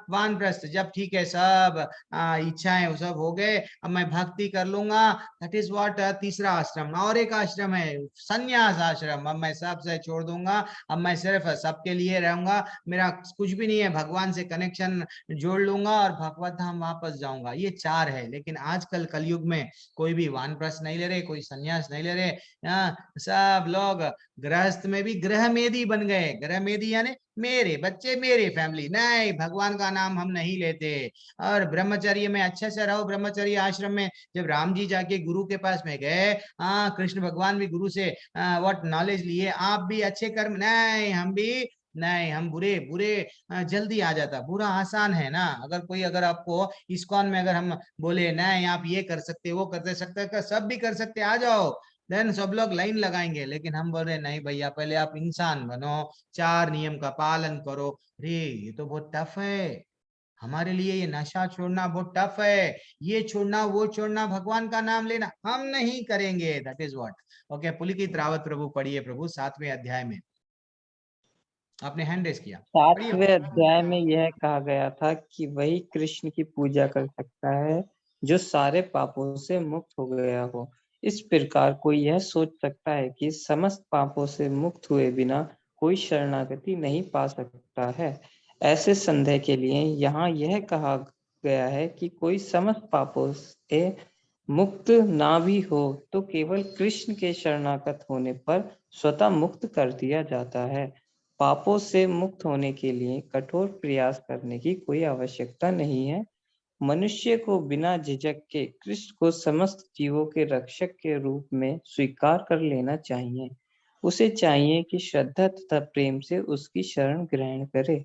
वानप्रस्थ जब ठीक है, सब इच्छाएं सब हो गए, अब मैं भक्ति कर लूंगा, दैट इज व्हाट तीसरा आश्रम। और एक आश्रम है संन्यास आश्रम, अब मैं सब से छोड़ दूंगा, अब मैं सिर्फ सबके लिए रहूंगा, मेरा कुछ भी नहीं है, भगवान से कनेक्शन जोड़ लूंगा और भगवत धाम वापस जाऊंगा। ये चार है, लेकिन आजकल कलयुग में कोई भी वानप्रस्थ नहीं ले रहे, कोई संन्यास नहीं ले रहे, सब लोग गृहस्थ में भी ग्रह मेदी बन गए। ग्रह मेदी यानी मेरे बच्चे मेरे फैमिली, नहीं भगवान का नाम हम नहीं लेते। और ब्रह्मचर्य में अच्छे से रहो, ब्रह्मचर्य आश्रम में। जब राम जी जाके गुरु के पास में गए, कृष्ण भगवान भी गुरु से व्हाट नॉलेज लिए, आप भी अच्छे कर्म, नहीं हम भी नहीं, हम बुरे बुरे जल्दी आ जाता, बुरा आसान है ना। अगर कोई अगर आपको इस्कॉन में अगर हम बोले नहीं आप ये कर सकते वो कर सकते, सब भी कर सकते, आ जाओ, देन सब लोग लाइन लगाएंगे। लेकिन हम बोल रहे नहीं भैया, पहले आप इंसान बनो, चार नियम का पालन करो। अरे ये तो बहुत टफ है हमारे लिए, ये नशा छोड़ना बहुत टफ है, ये छोड़ना वो छोड़ना, भगवान का नाम लेना हम नहीं करेंगे। That is what. ओके, पुलकित रावत प्रभु पढ़िए प्रभु 7वें अध्याय में, आपने हैंड रेस किया, पढ़िए। 7वें अध्याय में यह कहा गया था कि वही कृष्ण की पूजा कर सकता है जो सारे पापों से मुक्त हो गया हो। इस प्रकार कोई यह सोच सकता है कि समस्त पापों से मुक्त हुए बिना कोई शरणागति नहीं पा सकता है। ऐसे संदेह के लिए यहाँ यह कहा गया है कि कोई समस्त पापों से मुक्त ना भी हो तो केवल कृष्ण के शरणागत होने पर स्वतः मुक्त कर दिया जाता है। पापों से मुक्त होने के लिए कठोर प्रयास करने की कोई आवश्यकता नहीं है। मनुष्य को बिना झिझक के कृष्ण को समस्त जीवों के रक्षक के रूप में स्वीकार कर लेना चाहिए। उसे चाहिए कि श्रद्धा तथा प्रेम से उसकी शरण ग्रहण करे।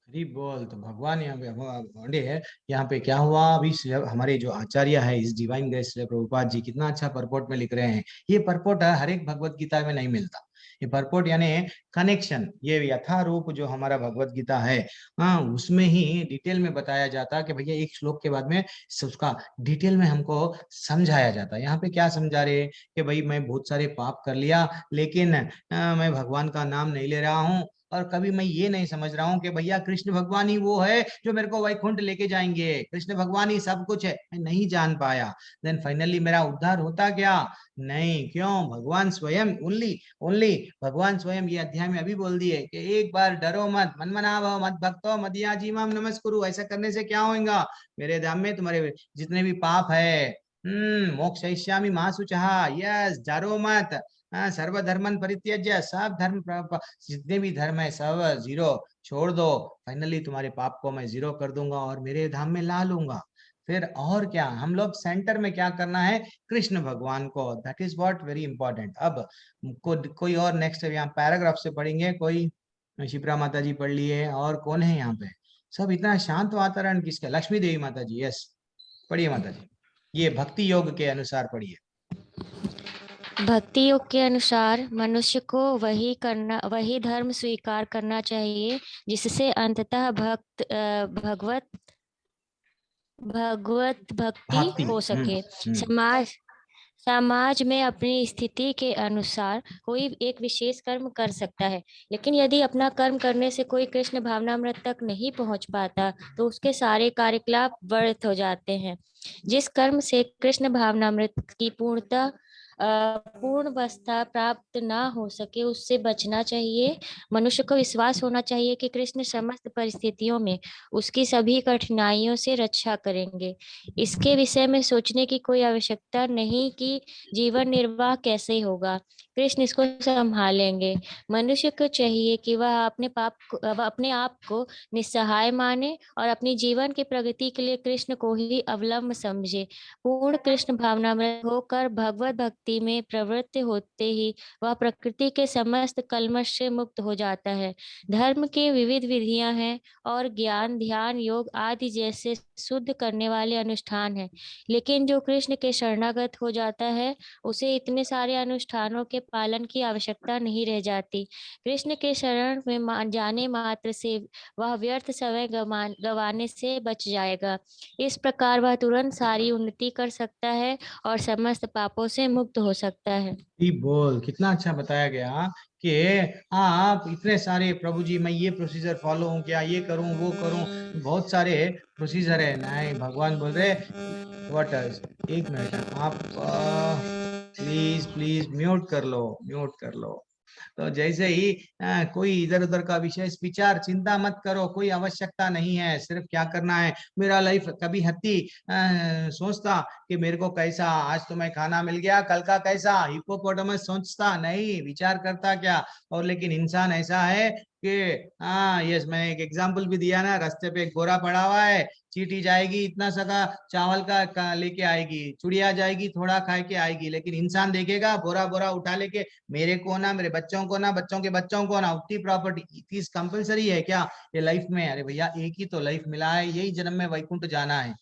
हरी बोल। तो भगवान यहाँ पे बड़े है। यहाँ पे क्या हुआ अभी, हमारे जो आचार्य है इस डिवाइन ग्रेस प्रभुपाद जी कितना अच्छा परपोर्ट में लिख रहे हैं। ये परपोर्ट हर एक भगवत गीता में नहीं मिलता। ये परपोर्ट यानी कनेक्शन, ये यथा रूप जो हमारा भगवत गीता है, उसमें ही डिटेल में बताया जाता है कि भैया एक श्लोक के बाद में उसका डिटेल में हमको समझाया जाता है। यहाँ पे क्या समझा रहे कि भाई मैं बहुत सारे पाप कर लिया, लेकिन मैं भगवान का नाम नहीं ले रहा हूँ, और कभी मैं ये नहीं समझ रहा हूँ कि भैया कृष्ण भगवान ही वो है जो मेरे को वैकुंठ लेके जाएंगे, कृष्ण भगवान ही सब कुछ है, मैं नहीं जान पाया। देन फाइनली मेरा उद्धार होता क्या, नहीं। क्यों, भगवान स्वयं, ओनली ओनली भगवान स्वयं ये अध्याय में अभी बोल दिए कि एक बार डरो मत, मनमना भव मत भक्तो मदयाजी माम नमस्कुरु। ऐसा करने से क्या होगा, मेरे धाम में तुम्हारे जितने भी पाप है, मोक्षयिष्यामि मा शुचः, यस डरो मत। सर्वधर्मन परित्यज्य, सब धर्म जितने भी धर्म है सब जीरो छोड़ दो, फाइनली तुम्हारे पाप को मैं जीरो कर दूंगा और मेरे धाम में ला लूंगा। फिर और क्या, हम लोग सेंटर में क्या करना है, कृष्ण भगवान को, that is what very important. अब कोई और नेक्स्ट यहाँ पैराग्राफ से पढ़ेंगे, कोई शिप्रा माता जी पढ़ लिए, और कौन है यहाँ पे, सब इतना शांत वातावरण किसका, लक्ष्मी देवी माता जी, यस। पढ़िए माता जी, ये भक्ति योग के अनुसार पढ़िए। भक्ति योग के अनुसार मनुष्य को वही धर्म स्वीकार करना चाहिए जिससे अंततः भगवत भक्ति भक्ति हो सके। समाज में अपनी स्थिति के अनुसार कोई एक विशेष कर्म कर सकता है, लेकिन यदि अपना कर्म करने से कोई कृष्ण भावनामृत तक नहीं पहुंच पाता तो उसके सारे कार्यकलाप व्यर्थ हो जाते हैं। जिस कर्म से कृष्ण भावनामृत की पूर्ण अवस्था प्राप्त ना हो सके उससे बचना चाहिए। मनुष्य को विश्वास होना चाहिए कि कृष्ण समस्त परिस्थितियों में उसकी सभी कठिनाइयों से रक्षा करेंगे। इसके विषय में सोचने की कोई आवश्यकता नहीं कि जीवन निर्वाह कैसे होगा, कृष्ण इसको संभालेंगे। मनुष्य को चाहिए कि वह अपने आप को निस्सहाय माने और अपनी जीवन की प्रगति के लिए कृष्ण को ही अवलंब समझे। पूर्ण कृष्ण भावनामृत होकर भगवत भक्ति में प्रवृत्त होते ही वह प्रकृति के समस्त कल्मश से मुक्त हो जाता है। धर्म के विविध विधियां हैं और ज्ञान, ध्यान, योग आदि जैसे शुद्ध करने वाले अनुष्ठान हैं, लेकिन जो कृष्ण के शरणागत हो जाता है उसे इतने सारे अनुष्ठानों के पालन की आवश्यकता नहीं रह जाती। कृष्ण के शरण में जाने मात्र से वह व्यर्थ समय गंवाने से बच जाएगा। इस प्रकार वह तुरंत सारी उन्नति कर सकता है और समस्त पापों से मुक्त हो सकता है। बोल, कितना अच्छा बताया गया कि आप इतने सारे, प्रभु जी मैं ये प्रोसीजर फॉलो हूँ क्या, ये करूँ वो करूँ, बहुत सारे प्रोसीजर है। नहीं, भगवान बोल रहे व्हाट इज, एक मिनट आप प्लीज प्लीज म्यूट कर लो, म्यूट कर लो। तो जैसे ही कोई इधर उधर का विशेष विचार, चिंता मत करो, कोई आवश्यकता नहीं है। सिर्फ क्या करना है, मेरा लाइफ कभी हत्ती सोचता कि मेरे को कैसा, आज तो मैं खाना मिल गया, कल का कैसा, हिप्पोपोटामस सोचता नहीं, विचार करता क्या। और लेकिन इंसान ऐसा है कि यस, मैंने एक एग्जांपल भी दिया ना, रास्ते पे एक गोरा पड़ा हुआ है, चींटी जाएगी इतना सगा चावल का लेके आएगी, चुड़िया जाएगी थोड़ा खा के आएगी, लेकिन इंसान देखेगा बोरा बोरा उठा लेके, मेरे को ना, मेरे बच्चों को ना, बच्चों के बच्चों को ना, उतनी प्रॉपर्टी इज कंपलसरी है क्या ये लाइफ में? अरे भैया, एक ही तो लाइफ मिला है, यही जन्म में वैकुंठ जाना है।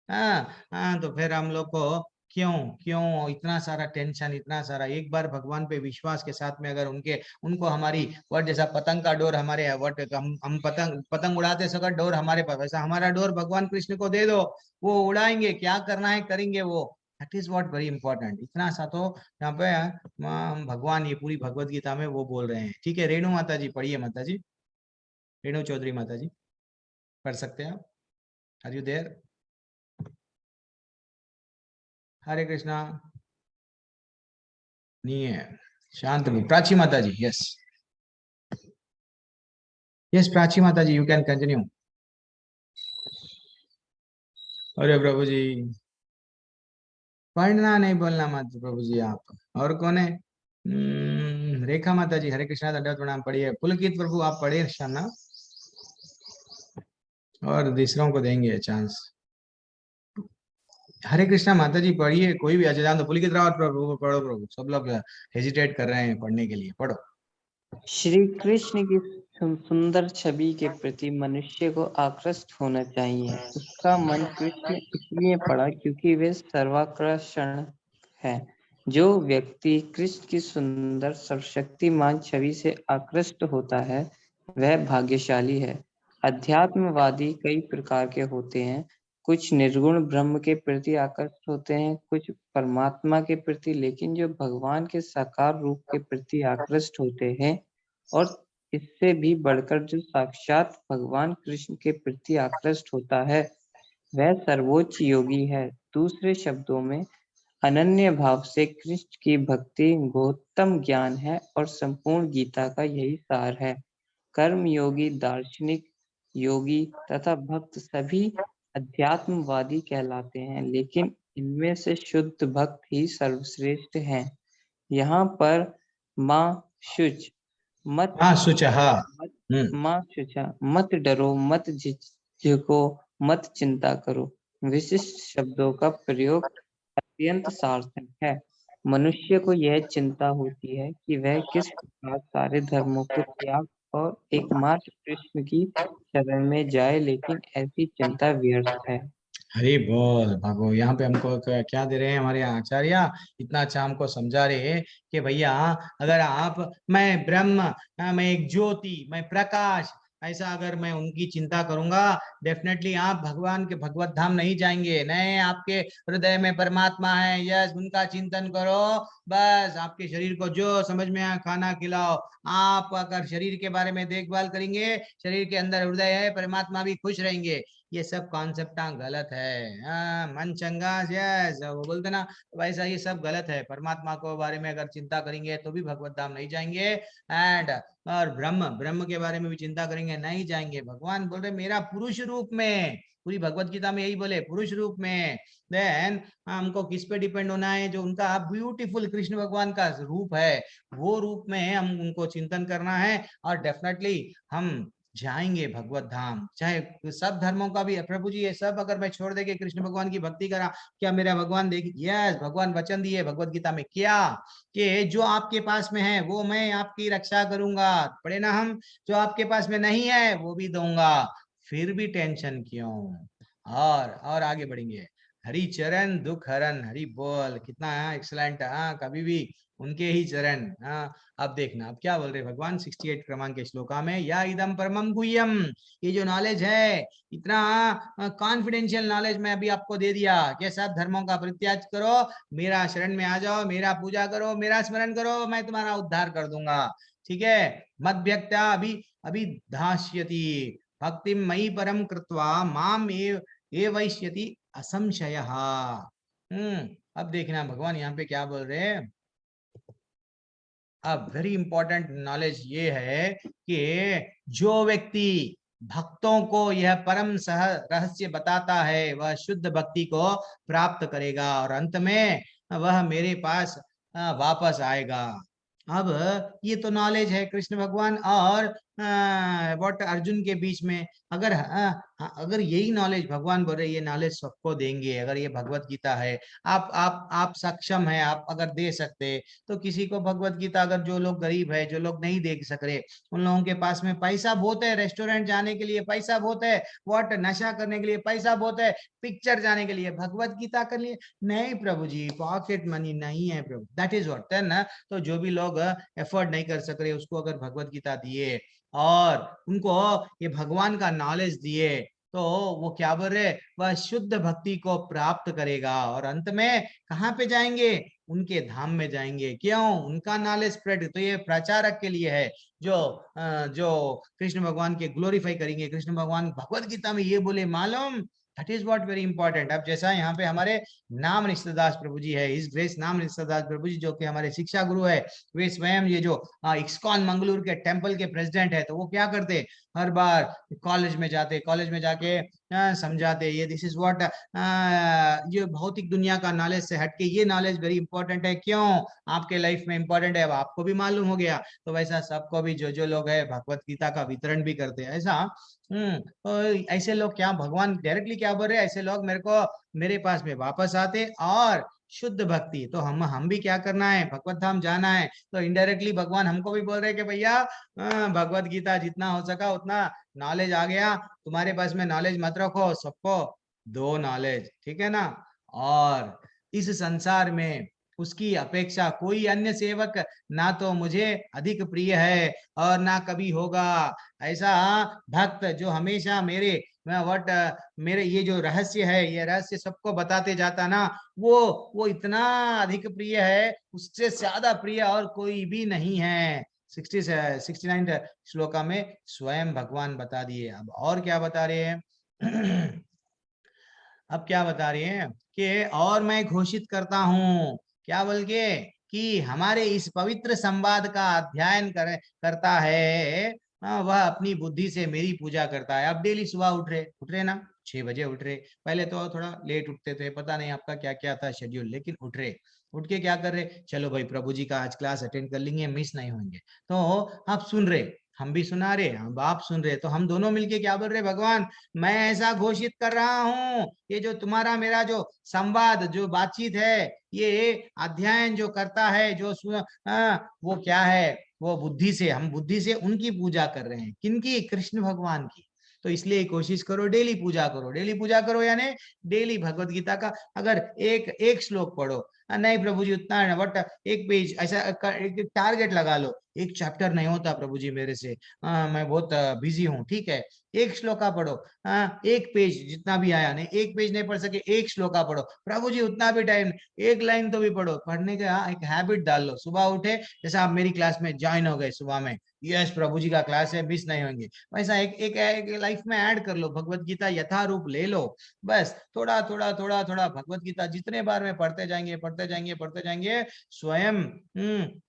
हाँ, तो फिर हम लोग को क्यों क्यों इतना सारा टेंशन, इतना सारा? एक बार भगवान पे विश्वास के साथ में अगर उनको हमारी वर्ड, जैसा पतंग का डोर हमारे वर्ड, हम पतंग उड़ाते समय डोर हमारे पास, वैसा हमारा डोर भगवान कृष्ण को दे दो, वो उड़ाएंगे, क्या करना है करेंगे वो। That is what very important. इतना सा तो यहाँ पे भगवान ये पूरी भगवत गीता में वो बोल रहे हैं। ठीक है, रेणु माता जी पढ़िए माता जी, रेणु चौधरी माता जी पढ़ सकते हैं आप? Are you there? Hare Krishna. नहीं है, शांत भी। प्राची माता जी, यस यस, प्राची माता जी, यू कैन कंटिन्यू। अरे प्रभु जी, पढ़ना नहीं बोलना मत प्रभु जी आप। और कौन है? रेखा माता जी, हरे कृष्णा, दंडवत प्रणाम पढ़िए। पुलकित प्रभु आप पढ़िए शाना, और दूसरों को देंगे चांस। हरे कृष्णा माता जी पढ़िए, कोई भी अच्छा जान दो। पुलकित रावत प्रभु पढ़ो, प्रभु सब लोग हेजिटेट कर रहे हैं पढ़ने के लिए, पढ़ो। श्री कृष्ण की सुंदर छवि के प्रति मनुष्य को आकृष्ट होना चाहिए। उसका मन कृष्ण इसलिए पड़ा क्योंकि वे सर्वाकर्षण है। जो व्यक्ति कृष्ण की सुंदर सर्वशक्तिमान छवि से आकृष्ट होता है वह भाग्यशाली है। अध्यात्मवादी कई प्रकार के होते हैं। कुछ निर्गुण ब्रह्म के प्रति आकर्षित होते हैं, कुछ परमात्मा के प्रति, लेकिन जो भगवान के साकार रूप के प्रति आकृष्ट होते हैं और इससे भी बढ़कर जो साक्षात भगवान कृष्ण के प्रति आकृष्ट होता है वह सर्वोच्च योगी है। दूसरे शब्दों में अनन्य भाव से कृष्ण की भक्ति गौतम ज्ञान है और संपूर्ण गीता का यही सार है। कर्म योगी, दार्शनिक योगी तथा भक्त सभी अध्यात्मवादी कहलाते हैं, लेकिन इनमें से शुद्ध भक्त ही सर्वश्रेष्ठ हैं। यहाँ पर माँ शुच मत मत डरो, मत झिझको, मत चिंता करो विशिष्ट शब्दों का प्रयोग अत्यंत सार्थक है। मनुष्य को यह चिंता होती है कि वह किस प्रकार सारे धर्मों को त्याग और एकमात्र कृष्ण की शरण में जाए, लेकिन ऐसी चिंता व्यर्थ है। हरि बोल भागो। यहाँ पे हमको क्या दे रहे हैं हमारे आचार्य, इतना अच्छा हमको समझा रहे हैं कि भैया अगर आप, मैं ब्रह्म, मैं एक ज्योति, मैं प्रकाश, ऐसा अगर मैं उनकी चिंता करूंगा, डेफिनेटली आप भगवान के भगवत धाम नहीं जाएंगे। नहीं, आपके हृदय में परमात्मा है, यस, उनका चिंतन करो। बस आपके शरीर को जो समझ में आए खाना खिलाओ। आप अगर शरीर के बारे में देखभाल करेंगे, शरीर के अंदर हृदय है, परमात्मा भी खुश रहेंगे। ये सब कॉन्सेप्ट गलत है। मन चंगा, यस, वो बोलते ना, वैसा ये सब गलत है। परमात्मा को बारे में अगर चिंता करेंगे तो भी भगवत धाम नहीं जाएंगे। एंड और ब्रह्म, ब्रह्म के बारे में भी चिंता करेंगे, नहीं जाएंगे। भगवान बोल रहे मेरा पुरुष रूप में, पूरी भगवत गीता में यही बोले, पुरुष रूप में। देन हमको किस पे डिपेंड होना है? जो उनका ब्यूटीफुल कृष्ण भगवान का रूप है, वो रूप में हम उनको चिंतन करना है। और डेफिनेटली हम जाएंगे भगवत धाम। चाहे सब धर्मों का भी, प्रभु जी ये सब अगर मैं छोड़ देके कृष्ण भगवान की भक्ति करा, क्या मेरा भगवान देख, यस, भगवान वचन दिए भगवत गीता में क्या, कि जो आपके पास में है वो मैं आपकी रक्षा करूंगा। पढ़े ना हम, जो आपके पास में नहीं है वो भी दूंगा। फिर भी टेंशन क्यों? और आगे बढ़ेंगे। हरि चरण दुख हरण, हरि बोल, कितना एक्सलेंट। हाँ, कभी भी उनके ही चरण। हाँ, अब देखना अब क्या बोल रहे भगवान 68 क्रमांक के श्लोका में, या इदम परमम गुह्यम, ये जो नॉलेज है, इतना कॉन्फिडेंशियल नॉलेज मैं अभी आपको दे दिया कि सब धर्मों का परित्याग करो, मेरा शरण में आ जाओ, मेरा पूजा करो, मेरा स्मरण करो, मैं तुम्हारा उद्धार कर दूंगा। ठीक है, मद व्यक्ता अभी अभी धास्यति भक्ति मई परम कृत्वा माम ए वैश्यति असंशयः। अब देखना भगवान यहाँ पे क्या बोल रहे हैं। अब वेरी इंपॉर्टेंट नॉलेज ये है कि जो व्यक्ति भक्तों को यह परम सह रहस्य बताता है, वह शुद्ध भक्ति को प्राप्त करेगा और अंत में वह मेरे पास वापस आएगा। अब ये तो नॉलेज है कृष्ण भगवान और व्हाट अर्जुन के बीच में। अगर यही नॉलेज भगवान बोल रहे ये नॉलेज सबको देंगे, अगर ये भगवत गीता है, आप सक्षम है, आप अगर दे सकते, तो किसी को भगवत गीता, अगर जो लोग गरीब है, जो लोग नहीं देख सक रहे, उन लोगों के पास में पैसा बहुत है, रेस्टोरेंट जाने के लिए पैसा बहुत है, व्हाट नशा करने के लिए पैसा बहुत है, पिक्चर जाने के लिए, भगवत गीता के लिए नहीं प्रभु जी, पॉकेट मनी नहीं है प्रभु। दैट इज व्हाट ना। तो जो भी लोग एफर्ट नहीं कर सक रहे, उसको अगर भगवत गीता दिए और उनको ये भगवान का नॉलेज दिए, तो वो क्या बोल रहे, वह शुद्ध भक्ति को प्राप्त करेगा और अंत में कहाँ पे जाएंगे? उनके धाम में जाएंगे। क्यों? उनका नॉलेज स्प्रेड, तो ये प्रचारक के लिए है, जो कृष्ण भगवान के ग्लोरीफाई करेंगे। कृष्ण भगवान भगवत गीता में ये बोले, मालूम, that is what very important. अब जैसा यहाँ पे हमारे नाम निष्ठादास प्रभु जी है, इस ग्रेस नाम निष्ठादास प्रभु जी, जो कि हमारे शिक्षा गुरु है, वे स्वयं ये जो इस्कॉन मंगलूर के टेम्पल के प्रेसिडेंट है, तो वो क्या करते, हर बार कॉलेज में जाते, कॉलेज में जाके समझाते, ये दिस इज व्हाट, ये भौतिक दुनिया का नॉलेज से हटके ये नॉलेज वेरी इंपॉर्टेंट है। क्यों? आपके लाइफ में इंपॉर्टेंट है, अब आपको भी मालूम हो गया, तो वैसा सबको भी जो जो लोग है भगवत गीता का वितरण भी करते हैं ऐसा। तो ऐसे लोग क्या, भगवान डायरेक्टली क्या बोल रहे हैं, ऐसे लोग मेरे पास में वापस आते और शुद्ध भक्ति, तो हम भी क्या करना है, भगवत धाम जाना है। तो इनडायरेक्टली भगवान हमको भी बोल रहे हैं कि भैया भगवत गीता जितना हो सका उतना नॉलेज आ गया, तुम्हारे पास में नॉलेज मत रखो, सबको दो नॉलेज, ठीक है ना। और इस संसार में उसकी अपेक्षा कोई अन्य सेवक ना तो मुझे अधिक प्रिय है और ना कभी होगा। ऐसा भक्त जो हमेशा मेरे ये जो रहस्य है, ये रहस्य सबको बताते जाता ना, वो इतना अधिक प्रिय है, उससे ज्यादा प्रिय और कोई भी नहीं है। 69 श्लोका में स्वयं भगवान बता दिए। अब और क्या बता रहे हैं अब क्या बता रहे हैं कि और मैं घोषित करता हूं, क्या बोल के, कि हमारे इस पवित्र संवाद का अध्ययन करता है, वह अपनी बुद्धि से मेरी पूजा करता है। अब डेली सुबह उठ रहे ना, 6 बजे उठ रहे, पहले तो थोड़ा लेट उठते थे, पता नहीं आपका क्या क्या था शेड्यूल, लेकिन उठ रहे, उठ के क्या कर रहे, चलो भाई प्रभु जी का आज क्लास अटेंड कर लेंगे, मिस नहीं होंगे। तो आप सुन रहे, हम भी सुना रहे, हम आप सुन रहे, तो हम दोनों मिलके क्या बोल रहे, भगवान मैं ऐसा घोषित कर रहा हूं, ये जो तुम्हारा मेरा जो संवाद, जो बातचीत है, ये अध्ययन जो करता है, वो क्या है, वो बुद्धि से, हम बुद्धि से उनकी पूजा कर रहे हैं। किनकी? कृष्ण भगवान की। तो इसलिए कोशिश करो डेली पूजा करो। डेली पूजा करो यानी डेली भगवत गीता का अगर एक श्लोक पढ़ो, नहीं प्रभु जी उतना बट एक पेज ऐसा एक टारगेट लगा लो, एक चैप्टर नहीं होता प्रभु जी मेरे से, मैं बहुत बिजी हूँ, ठीक है एक श्लोका पढ़ो, एक पेज जितना भी आया, नहीं एक पेज नहीं पढ़ सके एक श्लोका पढ़ो, प्रभु जी उतना भी टाइम, एक लाइन तो भी पढ़ो। पढ़ने का एक हैबिट डाल लो, सुबह उठे जैसे आप मेरी क्लास में ज्वाइन हो गए सुबह में, यस प्रभु जी का क्लास है मिस नहीं होंगे, वैसा एक लाइफ में ऐड कर लो, भगवत गीता यथारूप ले लो। बस थोड़ा थोड़ा थोड़ा थोड़ा भगवत गीता जितने बार में पढ़ते जाएंगे स्वयं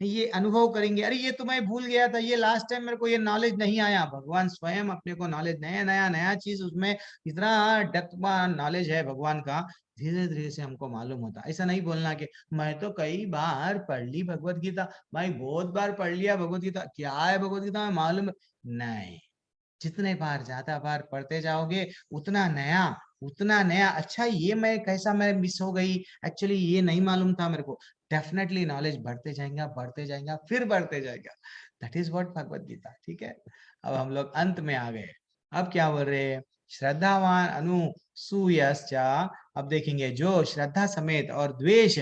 ये अनुभव करेंगे, अरे ये तो मैं भूल गया था, ये लास्ट टाइम मेरे को ये नॉलेज नहीं आया। भगवान स्वयं अपने को नॉलेज नया नया नया चीज उसमें इतना डेप्थ में नॉलेज है भगवान का, धीरे धीरे से हमको मालूम होता। ऐसा नहीं बोलना कि मैं तो कई बार पढ़ ली भगवत गीता, भाई बहुत बार पढ़ लिया भगवत गीता, क्या है भगवत गीता में मालूम नहीं। जितने बार ज्यादा बार पढ़ते जाओगे उतना नया अच्छा ये मैं कैसा मैं मिस हो गई, एक्चुअली ये नहीं मालूम था मेरे को, डेफिनेटली नॉलेज बढ़ते जाएगा फिर बढ़ते जाएगा। That is what Bhagavad Gita. ठीक है, अब हम लोग अंत में आ गए। अब क्या बोल रहे हैं, श्रद्धावान अनुसूयश्चा, अब देखेंगे जो श्रद्धा समेत और द्वेष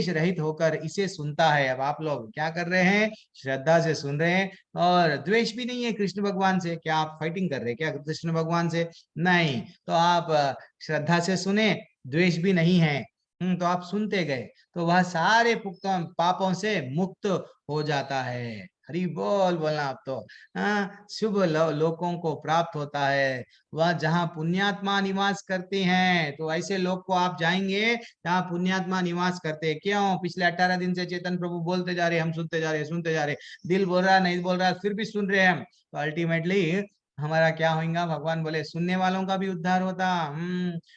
रहित होकर इसे सुनता है। अब आप लोग क्या कर रहे हैं, श्रद्धा से सुन रहे हैं और द्वेष भी नहीं है कृष्ण भगवान से। क्या आप फाइटिंग कर रहे हैं क्या कृष्ण भगवान से? नहीं, तो आप श्रद्धा से सुने, द्वेष भी नहीं है, तो आप सुनते गए तो वह सारे पापों से मुक्त हो जाता है। हरि बोल बोलना आप तो। शुभ लोकों को प्राप्त होता है, वह जहाँ पुण्यात्मा निवास करते हैं, तो ऐसे लोग को आप जाएंगे जहाँ पुण्यात्मा निवास करते हैं। क्यों? पिछले 18 दिन से चेतन प्रभु बोलते जा रहे, हम सुनते जा रहे, दिल बोल रहा नहीं बोल रहा फिर भी सुन रहे हैं हम, तो अल्टीमेटली हमारा क्या होगा? भगवान बोले सुनने वालों का भी उद्धार होता।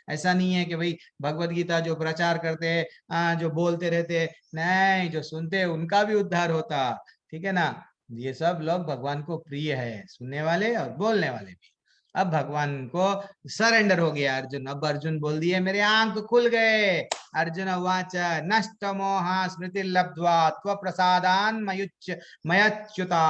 ऐसा नहीं है कि भाई भगवत गीता जो प्रचार करते हैं, जो बोलते रहते हैं, नहीं, जो सुनते हैं उनका भी उद्धार होता। ठीक है ना, ये सब लोग भगवान को प्रिय है, सुनने वाले और बोलने वाले भी। अब भगवान को सरेंडर हो गया अर्जुन। अब अर्जुन बोल दिए मेरे आंख खुल गए। अर्जुन वाच नष्ट मोहा स्मृति लब्ध्वा त्व प्रसादान मयच्युता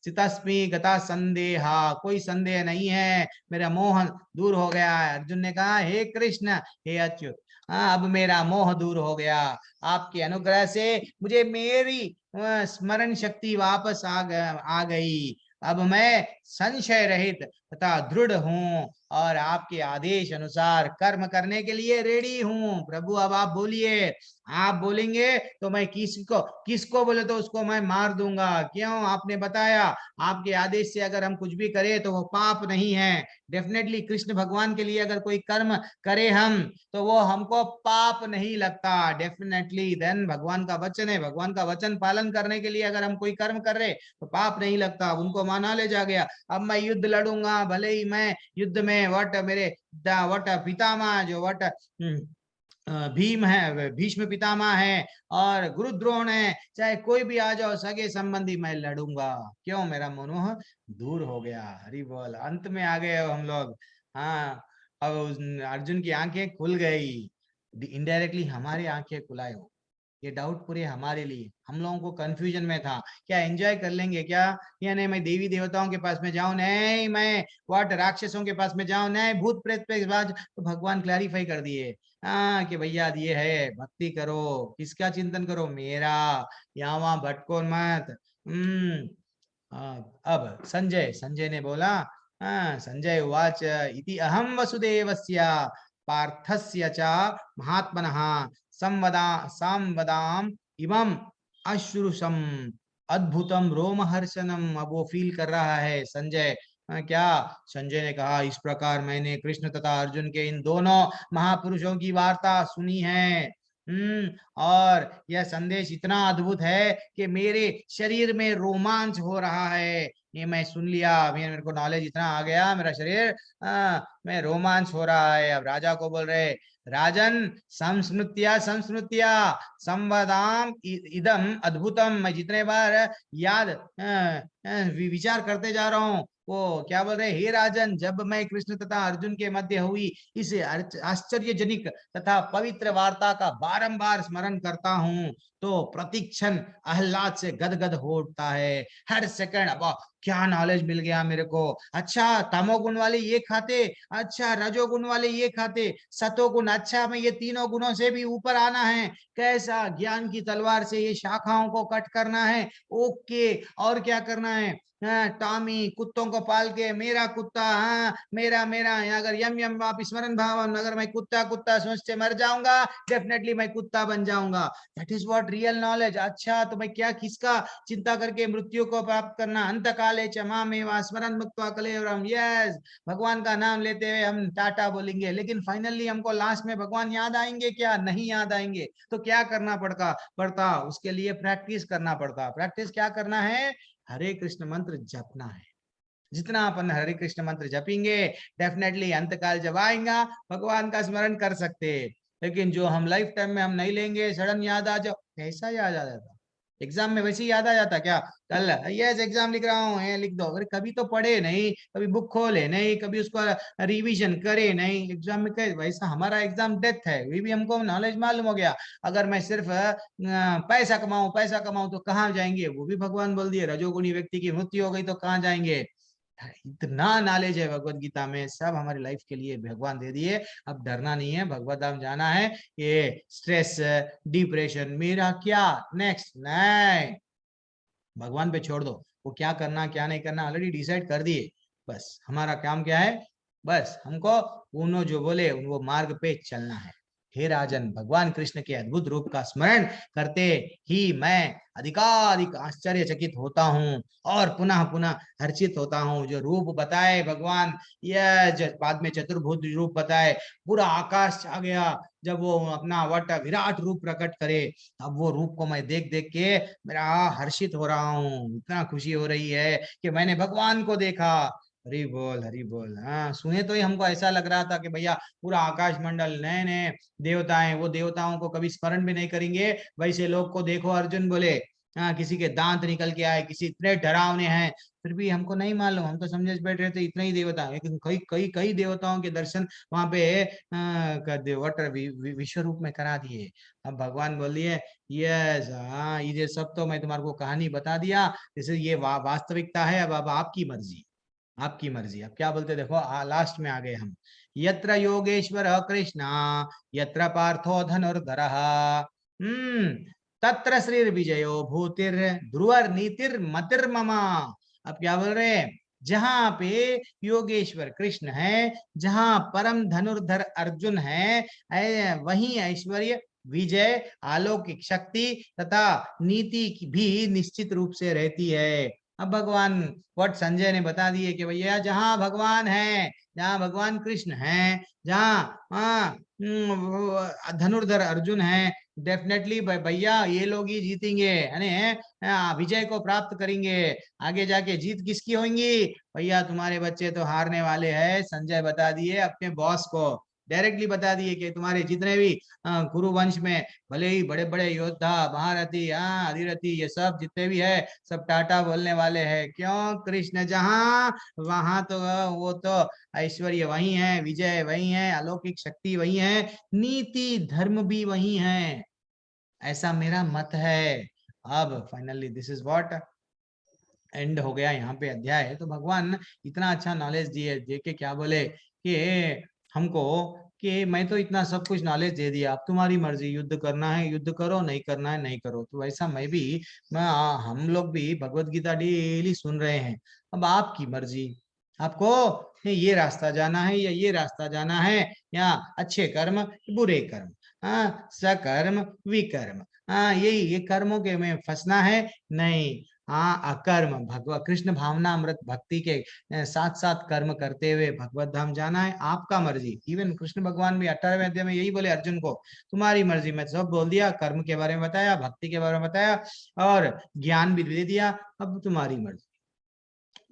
स्थितस्मि गता संदेहा, कोई संदेह नहीं है, मेरा मोह दूर हो गया है। अर्जुन ने कहा हे कृष्ण हे अच्युत, अब मेरा मोह दूर हो गया, आपके अनुग्रह से मुझे मेरी स्मरण शक्ति वापस आ गई। अब मैं संशय रहित तथा दृढ़ हूँ और आपके आदेश अनुसार कर्म करने के लिए रेडी हूँ। प्रभु अब आप बोलिए, आप बोलेंगे तो मैं किसको बोले तो उसको मैं मार दूंगा। क्यों? आपने बताया आपके आदेश से अगर हम कुछ भी करें तो वो पाप नहीं है। डेफिनेटली कृष्ण भगवान के लिए अगर कोई कर्म करे हम तो वो हमको पाप नहीं लगता डेफिनेटली। देन भगवान का वचन है, भगवान का वचन पालन करने के लिए अगर हम कोई कर्म कर रहे तो पाप नहीं लगता। उनको माना ले जा गया। अब मैं युद्ध लड़ूंगा, भले ही मैं युद्ध में वट मेरे वट पितामह जो वट भीम है, भीष्म पितामह है और गुरुद्रोण है, चाहे कोई भी आ जाओ सगे संबंधी, मैं लड़ूंगा। क्यों? मेरा मनोह दूर हो गया। हरि बोल। अंत में आ गए हम लोग। हाँ, अब अर्जुन की आंखें खुल गई। इनडायरेक्टली हमारी आंखें खुलाए हो, ये डाउट पूरे हमारे लिए। हम लोगों को कंफ्यूजन में था, क्या एंजॉय कर लेंगे क्या, या नहीं मैं देवी देवताओं के पास में जाऊं, नहीं मैं व्हाट राक्षसों के पास में जाऊं, नहीं भूत प्रेत पे बाज। तो भगवान क्लैरिफाई कर दिए कि भैया ये है, भक्ति करो, किसका चिंतन करो, मेरा, यहाँ वहां भटको मत। अब संजय ने बोला, संजय उवाच इति अहम वसुदेवस्य पार्थस्य च महात्मनः संवदाम इमं अश्रुषम अद्भुतम रोमहर्षणम। अब वो फील कर रहा है संजय। क्या? संजय ने कहा इस प्रकार मैंने कृष्ण तथा अर्जुन के इन दोनों महापुरुषों की वार्ता सुनी है। और यह संदेश इतना अद्भुत है कि मेरे शरीर में रोमांच हो रहा है। ये मैं सुन लिया, मेरे को नॉलेज इतना आ गया, मेरा शरीर में रोमांच हो रहा है। अब राजा को बोल रहे, राजन संस्मृत्या संवदाम इदम अद्भुतम। मैं जितने बार याद विचार करते जा रहा हूँ वो क्या बोल रहे, हे राजन, जब मैं कृष्ण तथा अर्जुन के मध्य हुई इस आश्चर्यजनक तथा पवित्र वार्ता का बारंबार स्मरण करता हूँ तो प्रतिक्षण आह्लाद से गदगद हो उठता है। हर सेकंड अब क्या नॉलेज मिल गया मेरे को। अच्छा तमोगुण वाले ये खाते, अच्छा रजोगुण वाले ये खाते, सतोगुण, अच्छा मैं ये तीनों गुणों से भी ऊपर आना है, कैसा ज्ञान की तलवार से ये शाखाओं को कट करना है। ओके, और क्या करना है, हाँ, टॉमी कुत्तों को पाल के मेरा कुत्ता, हाँ मेरा मेरा, अगर यम यम आप स्मरण भाव, अगर मैं कुत्ता कुत्ता सोचते मर जाऊंगा, डेफिनेटली मैं कुत्ता बन जाऊंगा। That is what real knowledge. अच्छा तो मैं क्या, किसका चिंता करके मृत्यु को प्राप्त करना, अंत काले चमा में स्मरण मुक्त्वा कलेवरम। यस, भगवान का नाम लेते हुए हम टाटा बोलेंगे, लेकिन फाइनली हमको लास्ट में भगवान याद आएंगे क्या? नहीं याद आएंगे। तो क्या करना पड़ता उसके लिए प्रैक्टिस करना पड़ता। प्रैक्टिस क्या करना है? हरे कृष्ण मंत्र जपना है। जितना अपन हरे कृष्ण मंत्र जपेंगे, डेफिनेटली अंतकाल जब आएगा भगवान का स्मरण कर सकते। लेकिन जो हम लाइफ टाइम में हम नहीं लेंगे, सडन याद आ जाओ, कैसा याद आ जाता? एग्जाम में वैसे ही याद आ जाता क्या? कल यस एग्जाम लिख रहा हूँ, लिख दो। अरे कभी तो पढ़े नहीं, कभी बुक खोले नहीं, कभी उसको रिवीजन करे नहीं, एग्जाम में कहे वैसा। हमारा एग्जाम डेथ है, वे भी हमको नॉलेज मालूम हो गया। अगर मैं सिर्फ पैसा कमाऊं तो कहाँ जाएंगे? वो भी भगवान बोल दिए, रजोगुणी व्यक्ति की मृत्यु हो गई तो कहाँ जाएंगे? इतना नॉलेज है भगवत गीता में, सब हमारी लाइफ के लिए भगवान दे दिए। अब डरना नहीं है, भगवत धाम जाना है। ये स्ट्रेस, डिप्रेशन, मेरा क्या नेक्स्ट, नहीं, भगवान पे छोड़ दो। वो क्या करना क्या नहीं करना ऑलरेडी डिसाइड कर दिए। बस हमारा काम क्या है? बस हमको उन्होंने जो बोले वो मार्ग पे चलना है। हे राजन, भगवान कृष्ण के अद्भुत रूप का स्मरण करते ही मैं अधिकाधिक आश्चर्यचकित होता हूँ और पुनः पुनः हर्षित होता हूँ। जो रूप बताए भगवान, यह बाद में चतुर्भुज रूप बताए, पूरा आकाश छा गया जब वो अपना वट विराट रूप प्रकट करे। अब वो रूप को मैं देख देख के मेरा हर्षित हो रहा हूँ, इतना खुशी हो रही है कि मैंने भगवान को देखा। हरि बोल हरि बोल। हाँ, सुने तो ही हमको ऐसा लग रहा था कि भैया पूरा आकाश मंडल, नए नए देवताएं, वो देवताओं को कभी स्मरण भी नहीं करेंगे वैसे लोग को देखो। अर्जुन बोले, हाँ किसी के दांत निकल के आए, किसी इतने डरावने हैं, फिर भी हमको नहीं मालूम, हम तो समझे बैठ रहे थे इतने ही देवता, लेकिन कई कई कई देवताओं के दर्शन वहां पे विश्व रूप में करा दिए। अब भगवान बोल दिए, यस हाँ ये सब तो मैं तुम्हारे को कहानी बता दिया, जैसे ये वास्तविकता है। अब आपकी मर्जी, आपकी मर्जी। अब क्या बोलते देखो, लास्ट में आ गए हम। यत्र योगेश्वर कृष्ण यत्र पार्थो धनुर्धरः तत्र श्री विजयो भूतिर ध्रुवर नीतिर मतिर्ममा। अब क्या बोल रहे हैं? जहां पे योगेश्वर कृष्ण है, जहां परम धनुर्धर अर्जुन है, वहीं ऐश्वर्य, विजय, अलौकिक शक्ति तथा नीति की भी निश्चित रूप से रहती है। अब भगवान वट संजय ने बता दिए कि भैया जहां भगवान है, जहां भगवान कृष्ण है, जहां धनुर्धर अर्जुन है, डेफिनेटली भैया ये लोग ही जीतेंगे, यानी विजय को प्राप्त करेंगे। आगे जाके जीत किसकी होंगी? भैया तुम्हारे बच्चे तो हारने वाले हैं। संजय बता दिए अपने बॉस को, डायरेक्टली बता दिए कि तुम्हारे जितने भी कुरु वंश में भले ही बड़े बड़े योद्धा, महारथी, अधिरथी, ये सब जितने भी है सब टाटा बोलने वाले हैं। क्यों? कृष्ण जहां वहां तो वो तो ऐश्वर्य वही है, विजय वही है, अलौकिक शक्ति वही है, नीति धर्म भी वही है। ऐसा मेरा मत है। अब finally this is what and हो गया यहाँ पे अध्याय है। तो भगवान इतना अच्छा नॉलेज दिए, देके क्या बोले कि हमको कि मैं तो इतना सब कुछ नॉलेज दे दिया, अब तुम्हारी मर्जी, युद्ध करना है युद्ध करो, नहीं करना है नहीं करो। तो वैसा हम लोग भी भगवत गीता डेली सुन रहे हैं। अब आपकी मर्जी, आपको ये रास्ता जाना है या ये रास्ता जाना है, या अच्छे कर्म बुरे कर्म, सकर्म विकर्म, यही ये कर्मों के में फंसना है नहीं। अकर्म भगवत कृष्ण भावना अमृत भक्ति के साथ साथ कर्म करते हुए भगवत धाम जाना है, आपका मर्जी। इवन कृष्ण भगवान भी 18वें अध्याय में यही बोले अर्जुन को, तुम्हारी मर्जी। मैं सब बोल दिया, कर्म के बारे में बताया, भक्ति के बारे में बताया और ज्ञान भी दे दिया, अब तुम्हारी मर्जी।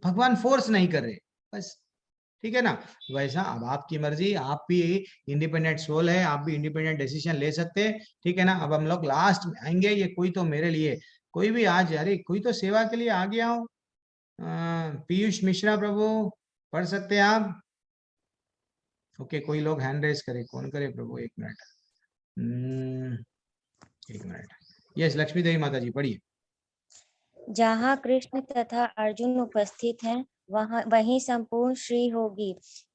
भगवान फोर्स नहीं कर रहे, बस ठीक है ना। वैसा अब आपकी मर्जी, आप भी इंडिपेंडेंट सोल है, आप भी इंडिपेंडेंट डिसीजन ले सकते हैं, ठीक है ना। अब हम लोग लास्ट में आएंगे। ये कोई तो मेरे लिए, कोई भी आज, अरे कोई तो सेवा के लिए आ गया हो, पीयूष मिश्रा प्रभु पढ़ सकते हैं आप? ओके, कोई लोग हैंड रेस करे, कौन करे प्रभु? एक मिनट, एक मिनट। यस, लक्ष्मी देवी माता जी पढ़िए। जहाँ कृष्ण तथा अर्जुन उपस्थित हैं, वहीं संपूर्ण श्री होगी।